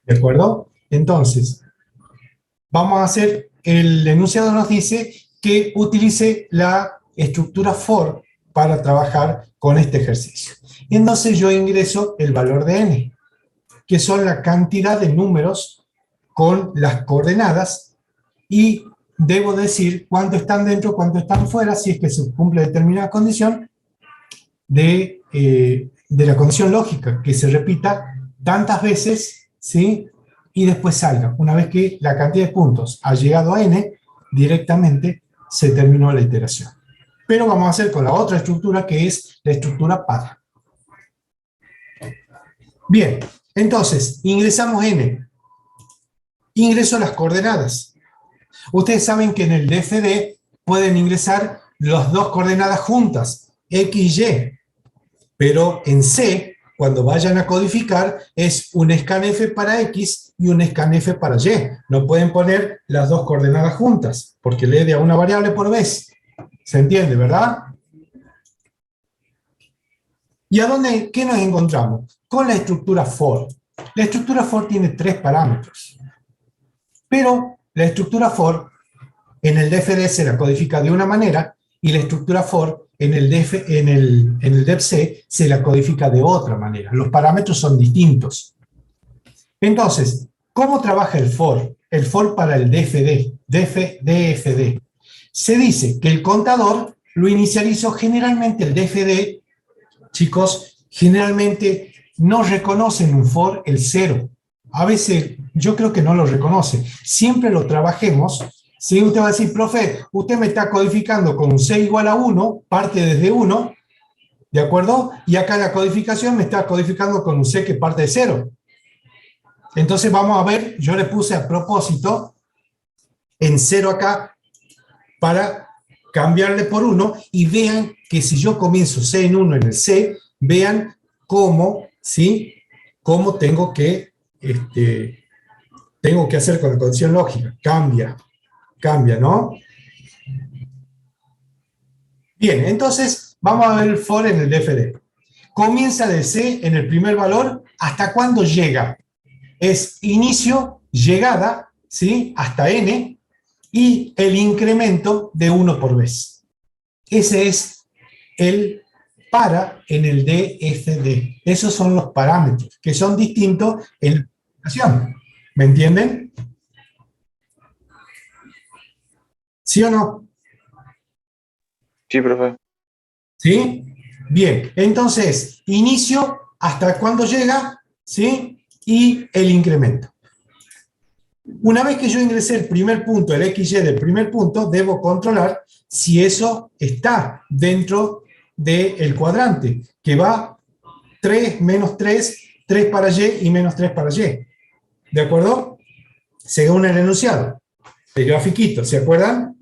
¿De acuerdo? Entonces, vamos a hacer, el enunciado nos dice que utilice la estructura for para trabajar con este ejercicio. Entonces yo ingreso el valor de n, que son la cantidad de números con las coordenadas, y debo decir cuánto están dentro, cuánto están fuera, si es que se cumple determinada condición de la condición lógica, que se repita tantas veces, ¿sí? Y después salga. Una vez que la cantidad de puntos ha llegado a n, directamente se terminó la iteración. Pero vamos a hacer con la otra estructura, que es la estructura para. Bien, entonces, ingresamos n. Ingreso las coordenadas. Ustedes saben que en el DFD pueden ingresar las dos coordenadas juntas, x y y, pero en C, cuando vayan a codificar, es un scanf para x y un scanf para y. No pueden poner las dos coordenadas juntas, porque lee de a una variable por vez. ¿Se entiende, verdad? ¿Y a dónde, qué nos encontramos? Con la estructura for. La estructura for tiene 3 parámetros. Pero la estructura for en el DFD se la codifica de una manera y la estructura for en el DEPC se la codifica de otra manera. Los parámetros son distintos. Entonces, ¿cómo trabaja el for? El for para el DFD. Se dice que el contador lo inicializó generalmente el DFD. Chicos, generalmente no reconocen un for el 0. A veces yo creo que no lo reconoce. Siempre lo trabajemos. Si usted va a decir, profe, usted me está codificando con un c igual a 1, parte desde 1, ¿de acuerdo? Y acá la codificación me está codificando con un c que parte de 0. Entonces vamos a ver, yo le puse a propósito en 0 acá para cambiarle por 1 y vean que si yo comienzo c en 1 en el c, vean cómo, ¿sí? Cómo tengo que hacer con la condición lógica. Cambia, ¿no? Bien, entonces vamos a ver el for en el DFD. Comienza de C en el primer valor, ¿hasta cuándo llega? Es inicio, llegada, ¿sí? Hasta n, y el incremento de 1 por vez. Ese es el para en el DFD. Esos son los parámetros, que son distintos en la aplicación. ¿Me entienden? ¿Sí o no? Sí, profe. ¿Sí? Bien, entonces, inicio, hasta cuándo llega, ¿sí? Y el incremento. Una vez que yo ingresé el primer punto, el XY del primer punto, debo controlar si eso está dentro del cuadrante, que va 3, menos 3, 3 para Y y menos 3 para Y. ¿De acuerdo? Según el enunciado. El grafiquito, ¿se acuerdan?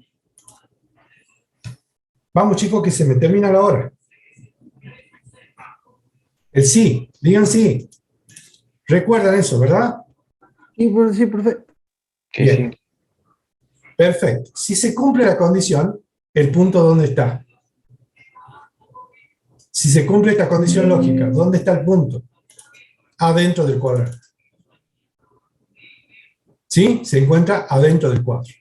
Vamos, chicos, que se me termina la hora. El sí, digan sí. Recuerdan eso, ¿verdad? Sí, profe. Bien. Perfecto. Si se cumple la condición, ¿el punto dónde está? Si se cumple esta condición lógica, ¿dónde está el punto? Adentro del cuadrado. ¿Sí? Se encuentra adentro del cuadro.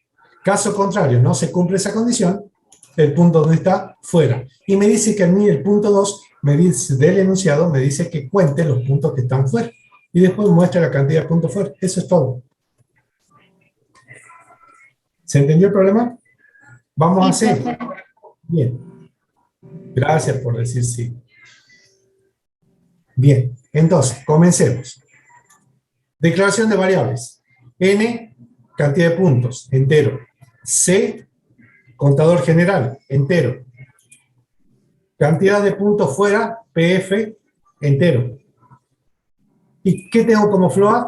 Caso contrario, no se cumple esa condición, el punto donde está, fuera. Y me dice que a mí el punto 2, me dice, del enunciado, me dice que cuente los puntos que están fuera. Y después muestra la cantidad de puntos fuera. Eso es todo. ¿Se entendió el problema? Vamos a hacer. Bien. Gracias por decir sí. Bien. Entonces, comencemos. Declaración de variables. N, cantidad de puntos, entero. C, contador general, entero. Cantidad de puntos fuera, PF, entero. ¿Y qué tengo como float?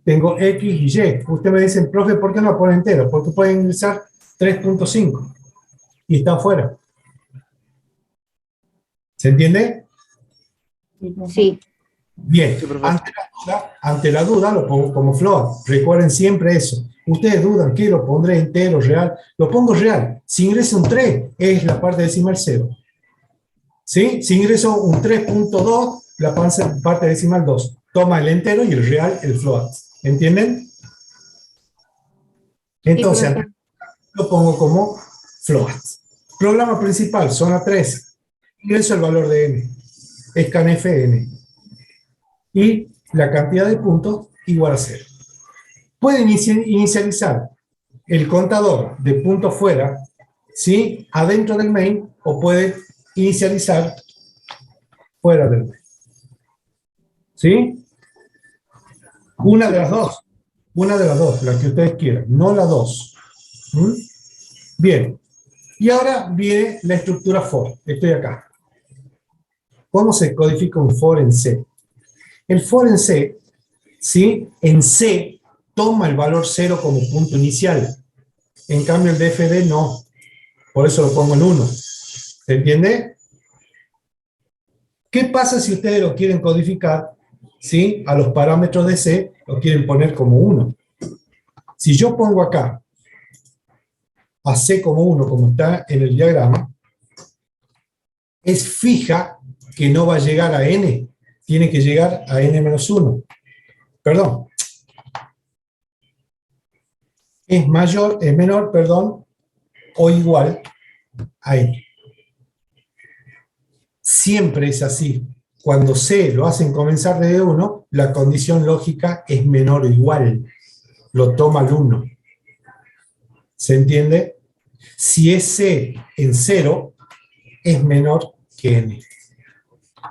Tengo X y Y. Usted me dice, profe, ¿por qué no pone entero? Porque pueden ingresar 3.5 y está fuera. ¿Se entiende? Sí. Bien, ante la duda lo pongo como float. Recuerden siempre eso. Ustedes dudan, ¿qué? Lo pondré entero, real. Lo pongo real. Si ingreso un 3, es la parte decimal 0. ¿Sí? Si ingreso un 3.2, la parte decimal 2. Toma el entero y el real, el float. ¿Entienden? Entonces, lo pongo como float. Programa principal, zona 3. Ingreso el valor de n. Scanf n. Y la cantidad de puntos igual a 0. Pueden inicializar el contador de punto fuera, ¿sí? Adentro del main, o puede inicializar fuera del main. ¿Sí? Una de las dos, la que ustedes quieran, no la dos. ¿Mm? Bien, y ahora viene la estructura for, estoy acá. ¿Cómo se codifica un for en C? El for en C, ¿sí? En C toma el valor 0 como punto inicial. En cambio el DFD no. Por eso lo pongo en 1. ¿Se entiende? ¿Qué pasa si ustedes lo quieren codificar? ¿Sí? A los parámetros de C lo quieren poner como 1. Si yo pongo acá a C como 1, como está en el diagrama, es fija que no va a llegar a N. Tiene que llegar a N-1. Perdón. Es menor, o igual a N. Siempre es así. Cuando C lo hacen comenzar desde 1, la condición lógica es menor o igual. Lo toma el 1. ¿Se entiende? Si es C en 0, es menor que N.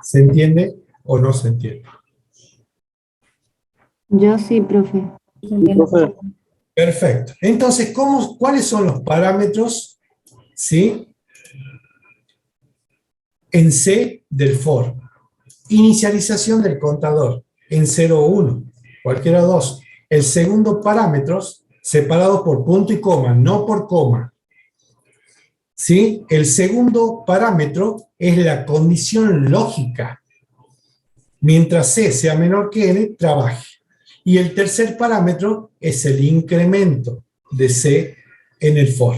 ¿Se entiende o no se entiende? Yo sí, profe. Profe, Perfecto. Entonces, ¿cuáles son los parámetros, ¿sí? En C del for? Inicialización del contador en 0 o 1, cualquiera de dos. El segundo parámetros separados por punto y coma, no por coma. ¿Sí? El segundo parámetro es la condición lógica. Mientras C sea menor que N, trabaje. Y el tercer parámetro es el incremento de C en el for.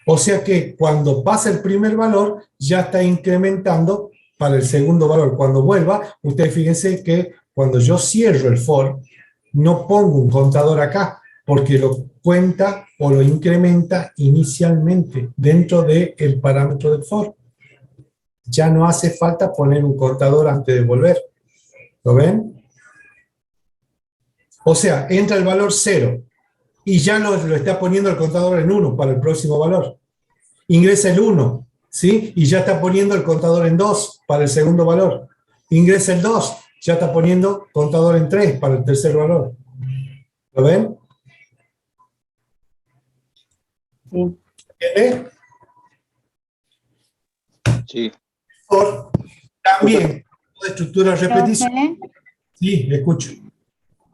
O sea que cuando pasa el primer valor, ya está incrementando para el segundo valor. Cuando vuelva, ustedes fíjense que cuando yo cierro el for, no pongo un contador acá, porque lo cuenta o lo incrementa inicialmente dentro del parámetro del for. Ya no hace falta poner un contador antes de volver. ¿Lo ven? O sea, entra el valor 0 y ya lo está poniendo el contador en 1 para el próximo valor. Ingresa el 1, ¿sí? Y ya está poniendo el contador en 2 para el segundo valor. Ingresa el 2, ya está poniendo contador en 3 para el tercer valor. ¿Lo ven? Sí. ¿Entiende? sí. Por también de estructura repetición. Profe, Sí, escucho.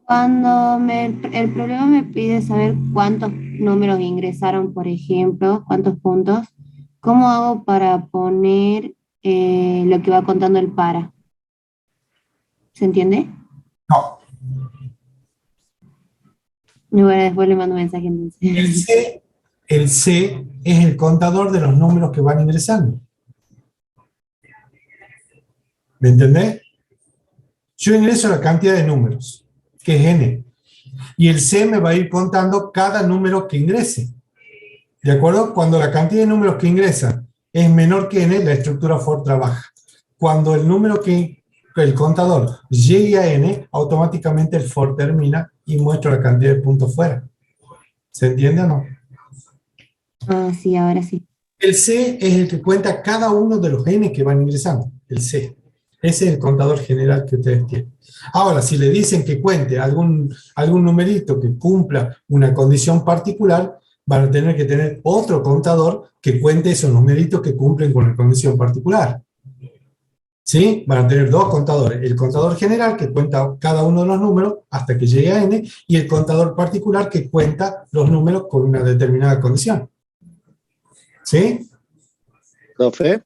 cuando el problema me pide saber cuántos números ingresaron, por ejemplo, cuántos puntos, ¿cómo hago para poner lo que va contando el para? ¿Se entiende? No. Y bueno, después le mando un mensaje entonces. El C es el contador de los números que van ingresando. ¿Me entendés? Yo ingreso la cantidad de números, que es N. Y el C me va a ir contando cada número que ingrese. ¿De acuerdo? Cuando la cantidad de números que ingresa es menor que N, la estructura for trabaja. Cuando el contador llegue a N, automáticamente el for termina y muestra la cantidad de puntos fuera. ¿Se entiende o no? Ah, sí, ahora sí. El C es el que cuenta cada uno de los N que van ingresando. El C. Ese es el contador general que ustedes tienen. Ahora, si le dicen que cuente algún numerito que cumpla una condición particular, van a tener que tener otro contador que cuente esos numeritos que cumplen con la condición particular. ¿Sí? Van a tener dos contadores. El contador general que cuenta cada uno de los números hasta que llegue a N, y el contador particular que cuenta los números con una determinada condición. ¿Sí? Profe,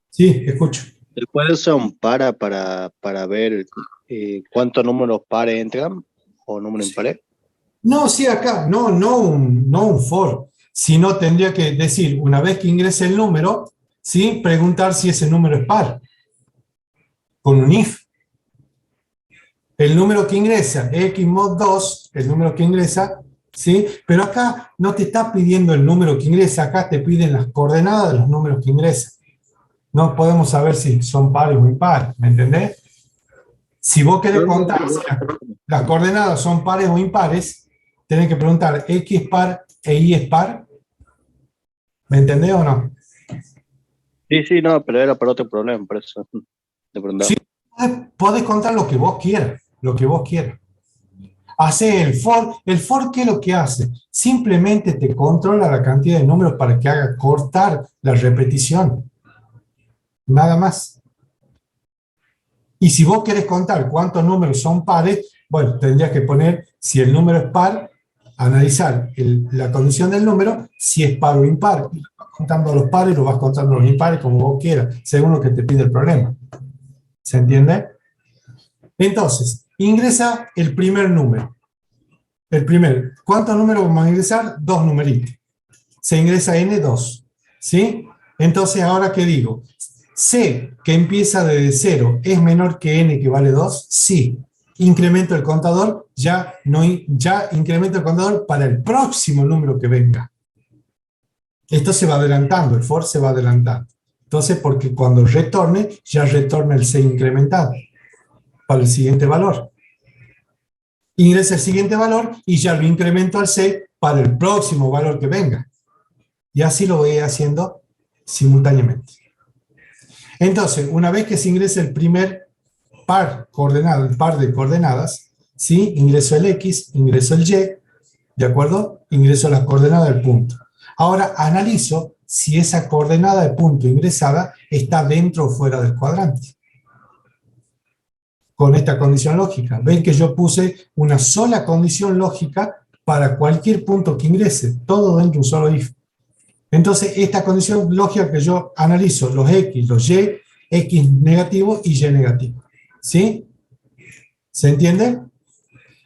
Sí, escucho. ¿se puede usar un para ver cuántos números pares entran o números impares? No, sí, acá, no un for, sino tendría que decir, una vez que ingrese el número, ¿sí? Preguntar si ese número es par, con un if. El número que ingresa, x mod 2, el número que ingresa, ¿sí? Pero acá no te está pidiendo el número que ingresa, acá te piden las coordenadas de los números que ingresan. No podemos saber si son pares o impares, ¿me entendés? Si vos querés contar si las coordenadas son pares o impares, tenés que preguntar x par e i es par. ¿Me entendés o no? Sí, no, pero era para otro problema, por eso te preguntaba. Sí, podés contar lo que vos quieras, lo que vos quieras. Hace el for, ¿qué es lo que hace? Simplemente te controla la cantidad de números para que haga cortar la repetición. Nada más. Y si vos querés contar cuántos números son pares, bueno, tendrías que poner, si el número es par, analizar la condición del número, si es par o impar. Y lo vas contando los pares, lo vas contando los impares, como vos quieras, según lo que te pide el problema. ¿Se entiende? Entonces, ingresa el primer número. El primero. ¿Cuántos números vamos a ingresar? 2 numeritos. Se ingresa n2. ¿Sí? Entonces, ¿ahora qué digo? C, que empieza desde 0, ¿es menor que n, que vale 2? Sí. Incremento el contador, ya incremento el contador para el próximo número que venga. Esto se va adelantando, el for se va adelantando. Entonces, porque cuando retorne, ya retorna el C incrementado para el siguiente valor. Ingresa el siguiente valor y ya lo incremento al C para el próximo valor que venga. Y así lo voy haciendo simultáneamente. Entonces, una vez que se ingresa el primer par coordenado, el par de coordenadas, ¿sí? Ingreso el X, ingreso el Y, ¿de acuerdo? Ingreso las coordenadas del punto. Ahora analizo si esa coordenada de punto ingresada está dentro o fuera del cuadrante. Con esta condición lógica. Ven que yo puse una sola condición lógica para cualquier punto que ingrese, todo dentro de un solo if. Entonces, esta condición lógica que yo analizo, los X, los Y, X negativo y Y negativo. ¿Sí? ¿Se entiende?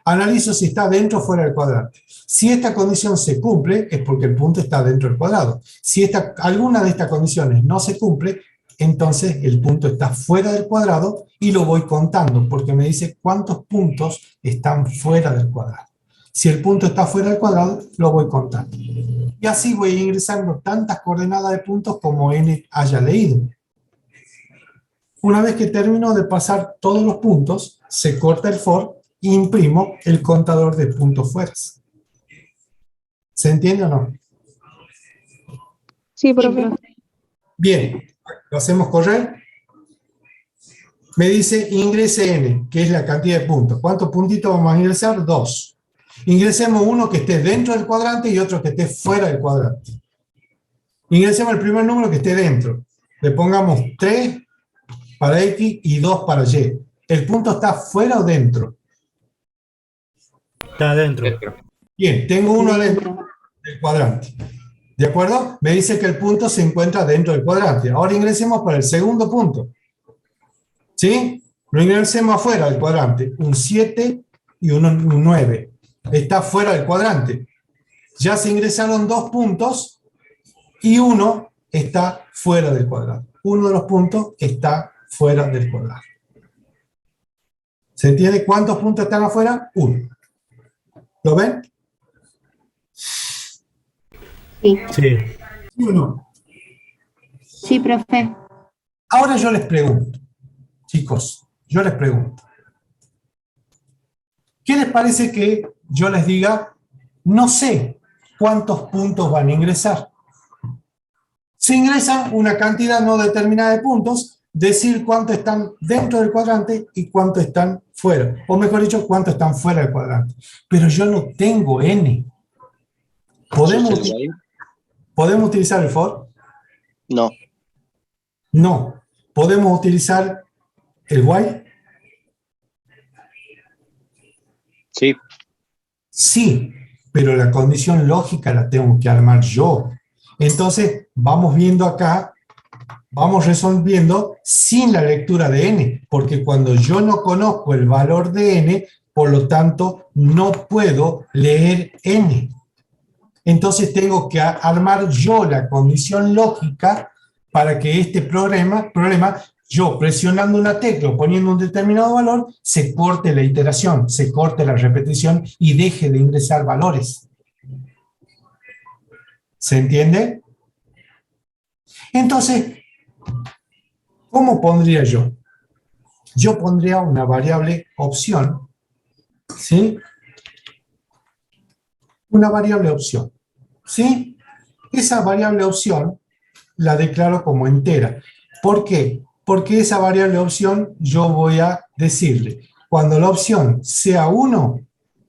Analizo si está dentro o fuera del cuadrante. Si esta condición se cumple, es porque el punto está dentro del cuadrado. Si alguna de estas condiciones no se cumple, entonces el punto está fuera del cuadrado y lo voy contando, porque me dice cuántos puntos están fuera del cuadrado. Si el punto está fuera del cuadrado, lo voy contando. Y así voy ingresando tantas coordenadas de puntos como n haya leído. Una vez que termino de pasar todos los puntos, se corta el for e imprimo el contador de puntos fuera. ¿Se entiende o no? Sí, profe. Bien, lo hacemos correr. Me dice ingrese n, que es la cantidad de puntos. ¿Cuántos puntitos vamos a ingresar? 2. Ingresemos uno que esté dentro del cuadrante y otro que esté fuera del cuadrante. Ingresemos el primer número que esté dentro. Le pongamos 3 para X y 2 para Y. ¿El punto está fuera o dentro? Está adentro. Bien, tengo uno dentro del cuadrante. ¿De acuerdo? Me dice que el punto se encuentra dentro del cuadrante. Ahora ingresemos para el segundo punto. ¿Sí? Lo ingresemos afuera del cuadrante. Un 7 y un 9. Está fuera del cuadrante. Ya se ingresaron 2 puntos y uno está fuera del cuadrado. Uno de los puntos está fuera del cuadrado. ¿Se entiende cuántos puntos están afuera? 1. ¿Lo ven? Sí. Sí. ¿Sí o no? Sí, profe. Ahora yo les pregunto, chicos, yo les pregunto. ¿Qué les parece que yo les diga, no sé cuántos puntos van a ingresar? Se ingresan una cantidad no determinada de puntos, decir cuántos están dentro del cuadrante y cuántos están fuera. O mejor dicho, cuántos están fuera del cuadrante. Pero yo no tengo n. ¿Podemos utilizar el for? No. No. ¿Podemos utilizar el while? Sí. Sí, pero la condición lógica la tengo que armar yo. Entonces, vamos viendo acá, vamos resolviendo sin la lectura de n, porque cuando yo no conozco el valor de n, por lo tanto, no puedo leer n. Entonces tengo que armar yo la condición lógica para que este problema, yo presionando una tecla o poniendo un determinado valor, se corte la iteración, se corte la repetición y deje de ingresar valores. ¿Se entiende? Entonces, ¿cómo pondría yo? Yo pondría una variable opción, ¿sí? Una variable opción. ¿sí? Esa variable opción la declaro como entera. ¿Por qué? Porque esa variable opción yo voy a decirle, cuando la opción sea 1,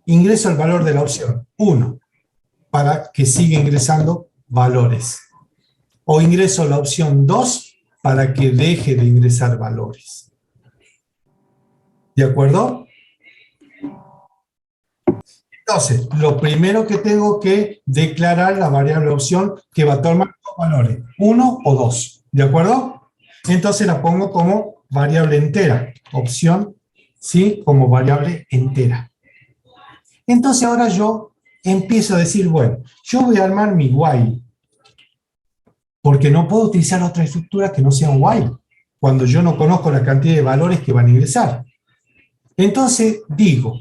ingreso el valor de la opción 1 para que siga ingresando valores. O ingreso la opción 2 para que deje de ingresar valores. ¿De acuerdo? Entonces, lo primero que tengo que declarar la variable opción que va a tomar dos valores, 1 o 2. ¿De acuerdo? Entonces la pongo como variable entera. Opción, ¿sí? Como variable entera. Entonces ahora yo empiezo a decir, bueno, yo voy a armar mi while. Porque no puedo utilizar otra estructura que no sea un while, cuando yo no conozco la cantidad de valores que van a ingresar. Entonces digo,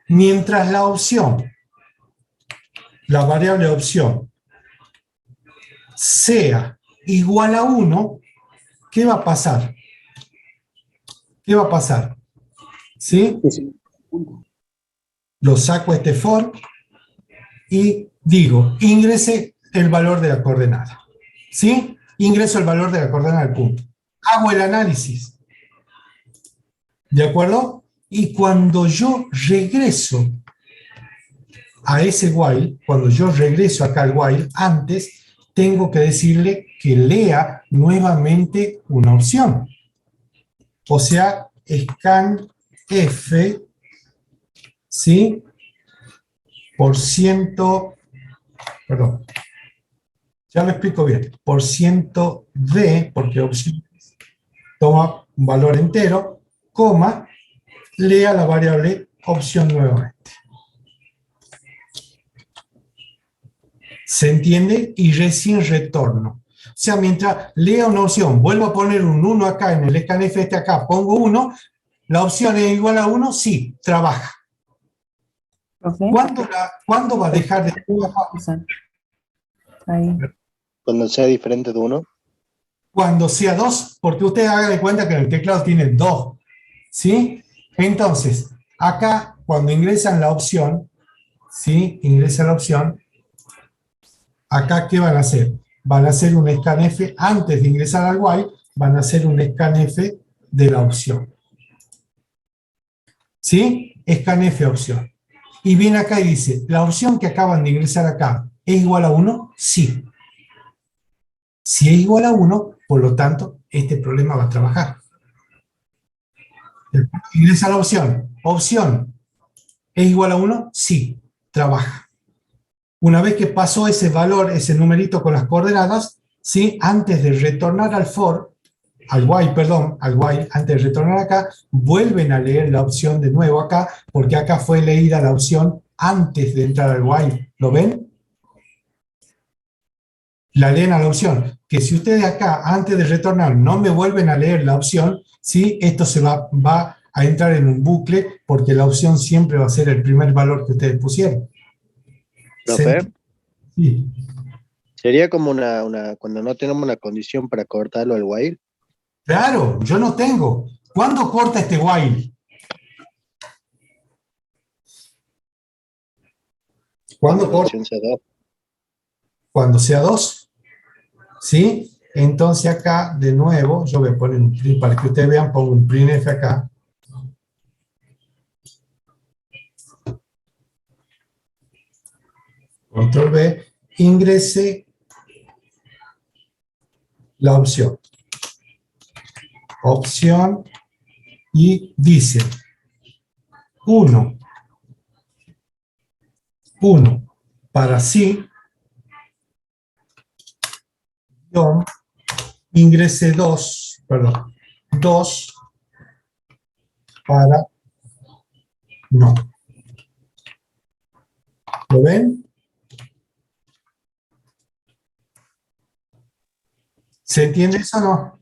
mientras la opción, la variable opción, sea igual a 1, ¿qué va a pasar? ¿Qué va a pasar? ¿Sí? Lo saco a este for y digo, ingrese el valor de la coordenada. ¿Sí? Ingreso el valor de la coordenada del punto. Hago el análisis. ¿De acuerdo? Y cuando yo regreso a ese while, cuando yo regreso acá al while, antes tengo que decirle que lea nuevamente una opción. O sea, scanf, ¿sí? Por ciento, perdón, ya lo explico bien, por ciento de, porque opción toma un valor entero, coma, lea la variable opción nuevamente. ¿Se entiende? Y recién retorno. O sea, mientras lea una opción, vuelvo a poner un 1 acá en el scanf este acá, pongo 1, ¿la opción es igual a 1? Sí, trabaja. ¿Okay? ¿Cuándo va a dejar de trabajar? Ahí. Cuando sea diferente de 1. Cuando sea 2, porque ustedes hagan de cuenta que en el teclado tiene 2, ¿sí? Entonces, acá, cuando ingresan la opción, ¿sí? Ingresan la opción, acá, ¿qué van a hacer? Van a hacer un scanf, antes de ingresar al while, van a hacer un scanf de la opción. ¿Sí? Scanf opción. Y viene acá y dice, ¿la opción que acaban de ingresar acá es igual a 1? Sí. Si es igual a 1, por lo tanto, este problema va a trabajar. Ingresa la opción. Opción, ¿es igual a 1? Sí, trabaja. Una vez que pasó ese valor, ese numerito con las coordenadas, ¿sí? Antes de retornar al for, al while, antes de retornar acá, vuelven a leer la opción de nuevo acá, porque acá fue leída la opción antes de entrar al while. ¿Lo ven? La leen a la opción. Que si ustedes acá, antes de retornar, no me vuelven a leer la opción, ¿sí? Esto se va a entrar en un bucle, porque la opción siempre va a ser el primer valor que ustedes pusieron. ¿Profe? Sí. Sería como cuando no tenemos una condición para cortarlo al while. Claro, yo no tengo. ¿Cuándo corta este while? ¿Cuándo corta? Cuando sea 2. ¿Sí? Entonces acá, de nuevo, yo voy a poner un print, para que ustedes vean, pongo un printf acá. Control B, ingrese la opción. Opción, y dice 1 para sí, ingrese 2 para no. ¿Lo ven? ¿Se entiende eso o no?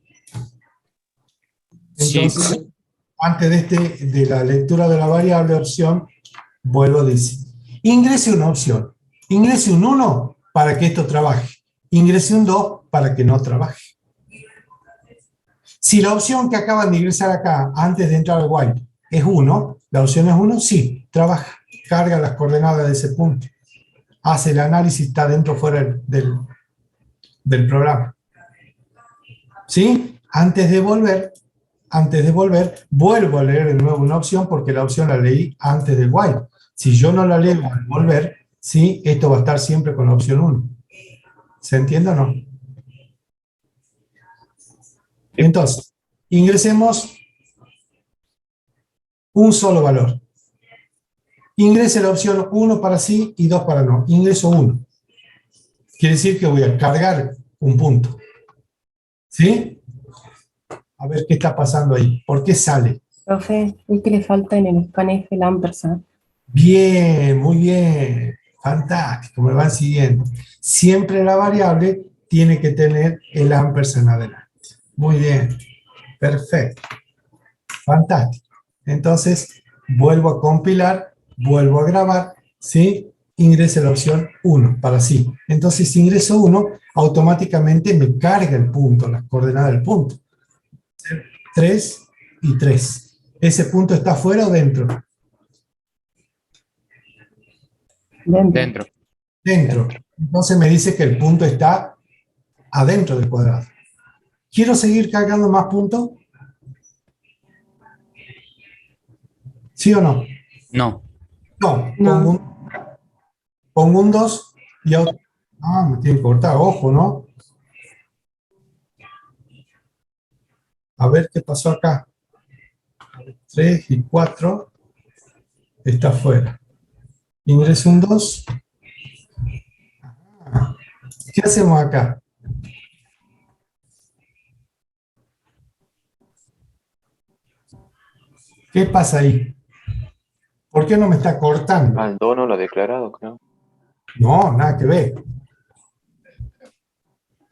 Entonces, sí. Antes de la lectura de la variable opción, vuelvo a decir, ingrese una opción, ingrese un 1 para que esto trabaje, ingrese un 2 para que no trabaje. Si la opción que acaban de ingresar acá, antes de entrar al while, es 1, la opción es 1, sí, trabaja, carga las coordenadas de ese punto. hace el análisis, está dentro o fuera del programa. ¿Sí? Antes de volver, vuelvo a leer de nuevo una opción porque la opción la leí antes del while. Si yo no la leo al volver, ¿sí? Esto va a estar siempre con la opción 1. ¿Se entiende o no? Entonces, ingresemos un solo valor. Ingrese la opción 1 para sí y 2 para no. Ingreso 1. Quiere decir que voy a cargar un punto. ¿Sí? A ver qué está pasando ahí. ¿Por qué sale? Profe, es que le falta en el scanf el ampersand. Bien, muy bien. Fantástico, me van siguiendo. Siempre la variable tiene que tener el ampersand adelante. Muy bien. Perfecto. Fantástico. Entonces, vuelvo a compilar, vuelvo a grabar, ¿sí? Ingrese la opción 1 para sí. Entonces, si ingreso 1, automáticamente me carga el punto, las coordenadas del punto. 3 y 3. ¿Ese punto está fuera o dentro? Dentro. Dentro. Entonces me dice que el punto está adentro del cuadrado. ¿Quiero seguir cargando más puntos? ¿Sí o no? No. No. No. Pongo un 2 y me tiene que cortar, ojo, ¿no? A ver qué pasó acá. 3 y 4 está fuera. Ingreso un 2. ¿Qué hacemos acá? ¿Qué pasa ahí? ¿Por qué no me está cortando? Al 2 no lo ha declarado, creo. No, nada que ver.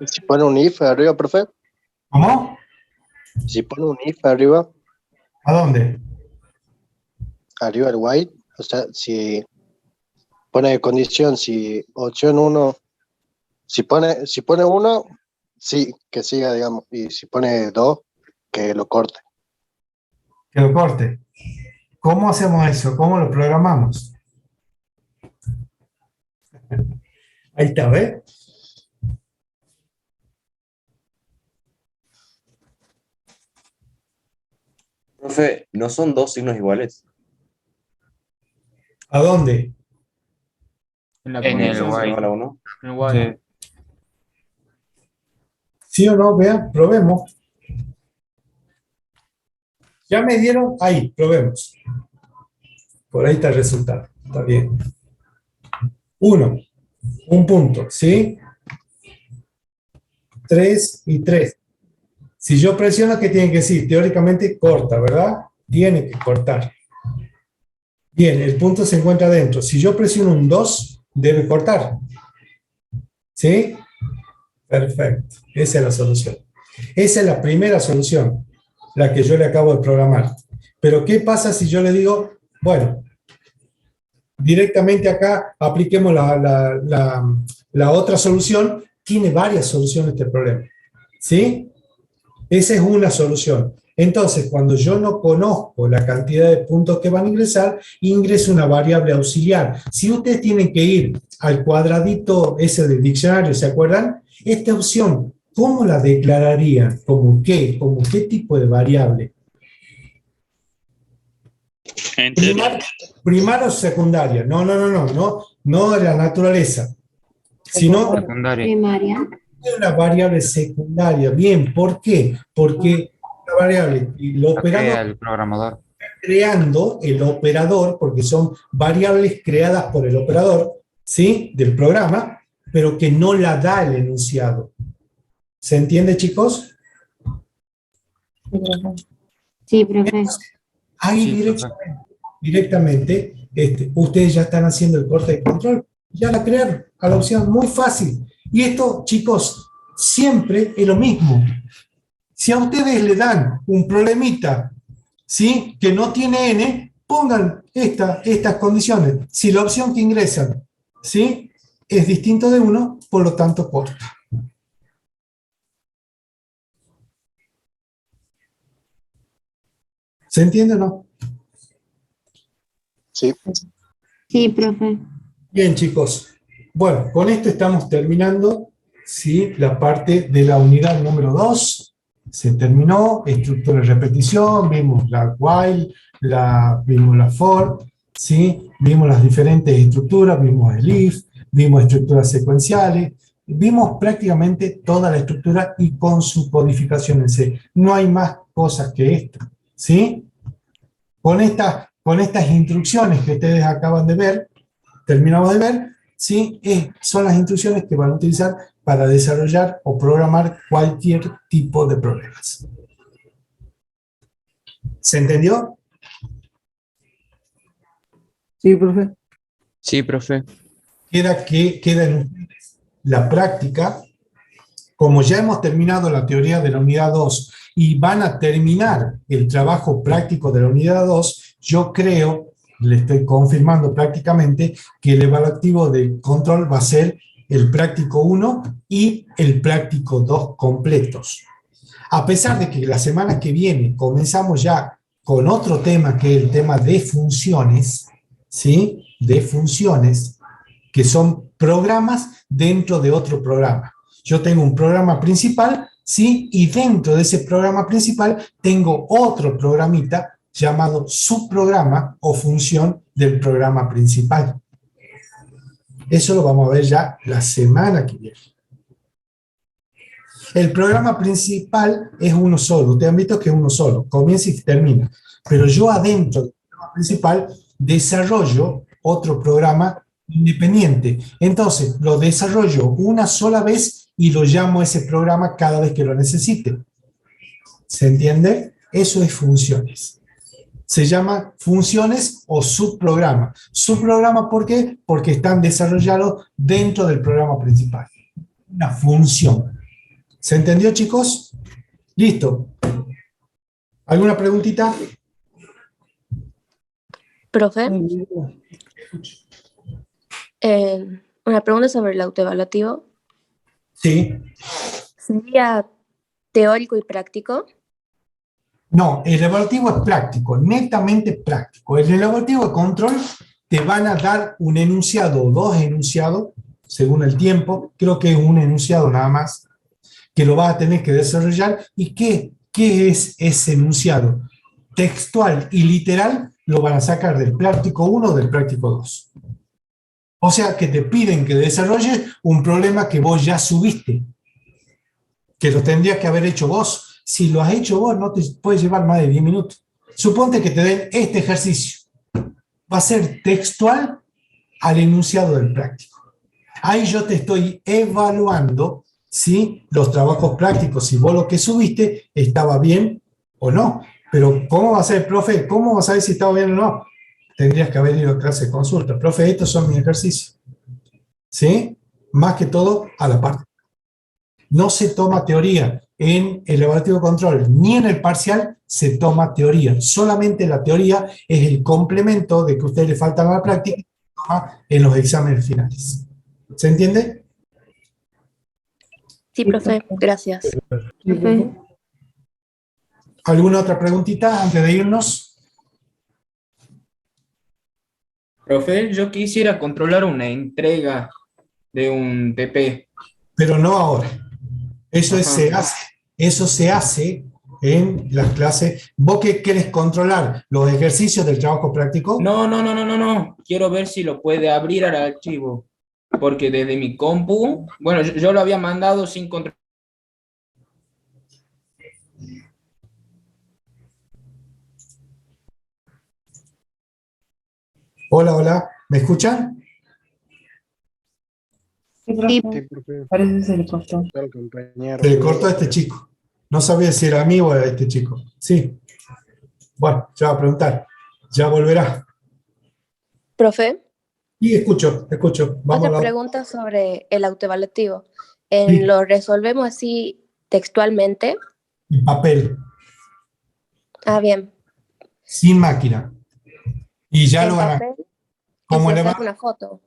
Si pone un if arriba, profe. ¿Cómo? Si pone un if arriba. ¿A dónde? Arriba el while. O sea, si pone condición, si opción 1, si pone 1, sí, que siga, digamos. Y si pone 2, que lo corte. Que lo corte. ¿Cómo hacemos eso? ¿Cómo lo programamos? Ahí está, ¿ves? Profe, ¿no son dos signos iguales? ¿A dónde? En la En el condición, while. ¿No la uno? en el while. ¿Sí o no? Vean, probemos. Ya me dieron, ahí, probemos. Por ahí está el resultado. Está bien. 1, un punto, ¿sí? 3 y 3. Si yo presiono, ¿qué tiene que decir? Teóricamente corta, ¿verdad? Tiene que cortar. Bien, el punto se encuentra adentro. Si yo presiono un 2, debe cortar. ¿Sí? Perfecto. Esa es la solución. Esa es la primera solución, la que yo le acabo de programar. Pero ¿qué pasa si yo le digo, bueno, directamente acá apliquemos la otra solución? Tiene varias soluciones este problema. ¿Sí? Esa es una solución. Entonces, cuando yo no conozco la cantidad de puntos que van a ingresar, ingreso una variable auxiliar. Si ustedes tienen que ir al cuadradito ese del diccionario, ¿se acuerdan? Esta opción, ¿cómo la declararían? ¿Cómo qué? ¿Cómo qué tipo de variable? Primaria o secundaria. No de la naturaleza, sino Primaria. una variable secundaria. Bien, ¿por qué? Porque la variable, el operador El programador. creando el operador, porque son variables creadas por el operador, ¿sí? Del programa, pero que no la da el enunciado. ¿Se entiende, chicos? Sí, profe. Ahí directamente ustedes ya están haciendo el corte de control, ya la crearon a la opción, muy fácil. Y esto, chicos, siempre es lo mismo. Si a ustedes le dan un problemita, ¿sí? Que no tiene n, pongan estas condiciones. Si la opción que ingresan, ¿sí? Es distinto de 1, por lo tanto corta. ¿Se entiende o no? Sí. Sí, profe. Bien, chicos. Bueno, con esto estamos terminando, ¿sí? La parte de la unidad número 2. Se terminó, estructura de repetición, vimos la while, vimos la for, ¿sí? Vimos las diferentes estructuras, vimos el if, vimos estructuras secuenciales, vimos prácticamente toda la estructura y con su codificación en C. No hay más cosas que esta, ¿sí? Con estas instrucciones que ustedes acaban de ver, terminamos de ver, ¿sí? Son las instrucciones que van a utilizar para desarrollar o programar cualquier tipo de problemas. ¿Se entendió? Sí, profe. Sí, profe. Queda en ustedes la práctica. Como ya hemos terminado la teoría de la unidad 2 y van a terminar el trabajo práctico de la unidad 2, yo creo, le estoy confirmando prácticamente, que el evaluativo de control va a ser el práctico 1 y el práctico 2 completos. A pesar de que la semana que viene comenzamos ya con otro tema, que es el tema de funciones, ¿sí? De funciones, que son programas dentro de otro programa. Yo tengo un programa principal, ¿sí? Y dentro de ese programa principal tengo otro programita llamado subprograma o función del programa principal. Eso lo vamos a ver ya la semana que viene. El programa principal es uno solo. Ustedes han visto que es uno solo, comienza y termina. Pero yo adentro del programa principal desarrollo otro programa independiente. Entonces, lo desarrollo una sola vez y lo llamo a ese programa cada vez que lo necesite. ¿Se entiende? Eso es funciones. Se llama funciones o subprograma. Subprograma, ¿por qué? Porque están desarrollados dentro del programa principal. Una función. ¿Se entendió, chicos? Listo. ¿Alguna preguntita? Profe, una pregunta sobre el autoevaluativo. Sí. ¿Sería teórico y práctico? No, el evaluativo es práctico, netamente práctico. El evaluativo de control te van a dar un enunciado o dos enunciados, según el tiempo, creo que es un enunciado nada más, que lo vas a tener que desarrollar. ¿Y qué es ese enunciado? Textual y literal lo van a sacar del práctico 1 o del práctico 2. O sea que te piden que desarrolles un problema que vos ya subiste, que lo tendrías que haber hecho vos. Si lo has hecho vos, no te puede llevar más de 10 minutos. Suponte que te den este ejercicio. Va a ser textual al enunciado del práctico. Ahí yo te estoy evaluando si los trabajos prácticos, si vos lo que subiste estaba bien o no. Pero ¿cómo va a ser, profe? ¿Cómo vas a saber si estaba bien o no? Tendrías que haber ido a clase de consulta. Profe, estos son mis ejercicios. ¿Sí? Más que todo a la parte. No se toma teoría en el evaluativo de control, ni en el parcial se toma teoría. Solamente la teoría es el complemento de que a ustedes le falta la práctica y se toma en los exámenes finales. ¿Se entiende? Sí, profe, gracias. ¿Alguna otra preguntita antes de irnos? Profe, yo quisiera controlar una entrega de un TP. Pero no ahora. Eso se hace en las clases. ¿Vos qué querés controlar? ¿Los ejercicios del trabajo práctico? No. Quiero ver si lo puede abrir al archivo. Porque desde mi compu, bueno, yo lo había mandado sin control. Hola, ¿me escuchan? Sí. Parece que se le cortó. Se le cortó a este chico. No sabía si era a mí o a este chico. Sí. Bueno, ya va a preguntar. Ya volverá. Profe, Sí, escucho. Vamos otra a la... pregunta sobre el autoevaluativo. Sí. ¿Lo resolvemos así textualmente? En papel, Ah, bien. sin máquina. Y ya ¿En lo van a... papel? ¿Cómo ¿Y le se va? saca una foto?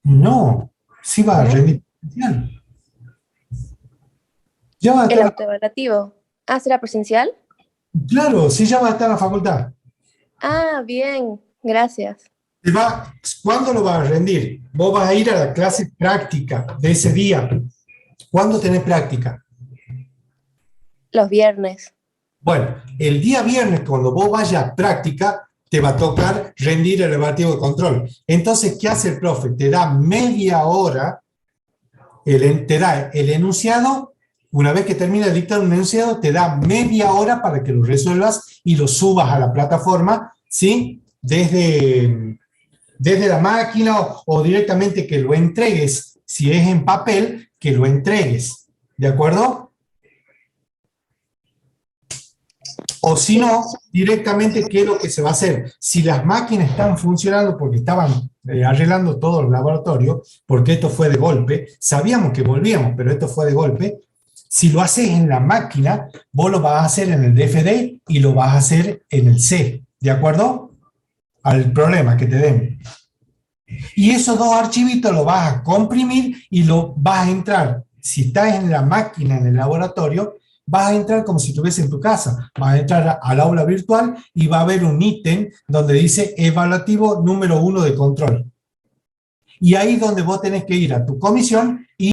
No, sí va a ¿No? rendir presencial. Ya va a ¿El estar... autoevaluativo? Ah, ¿será presencial? Claro, sí, ya va a estar en la facultad. Ah, bien, gracias. ¿Cuándo lo vas a rendir? Vos vas a ir a la clase práctica de ese día. ¿Cuándo tenés práctica? Los viernes. Bueno, el día viernes, cuando vos vayas a práctica, te va a tocar rendir el evaluativo de control. Entonces, ¿qué hace el profe? Te da media hora, te da el enunciado. Una vez que termina de dictar un enunciado, te da media hora para que lo resuelvas y lo subas a la plataforma, ¿sí? Desde la máquina o directamente que lo entregues. Si es en papel, que lo entregues. ¿De acuerdo? O si no, directamente, ¿qué es lo que se va a hacer? Si las máquinas están funcionando porque estaban arreglando todo el laboratorio, porque esto fue de golpe, sabíamos que volvíamos, pero esto fue de golpe. Si lo haces en la máquina, vos lo vas a hacer en el DFD y lo vas a hacer en el C, ¿de acuerdo? Al problema que te den. Y esos dos archivitos los vas a comprimir y lo vas a entrar. Si estás en la máquina, en el laboratorio, vas a entrar como si estuviese en tu casa. Vas a entrar al aula virtual y va a haber un ítem donde dice evaluativo número 1 de control. Y ahí es donde vos tenés que ir a tu comisión y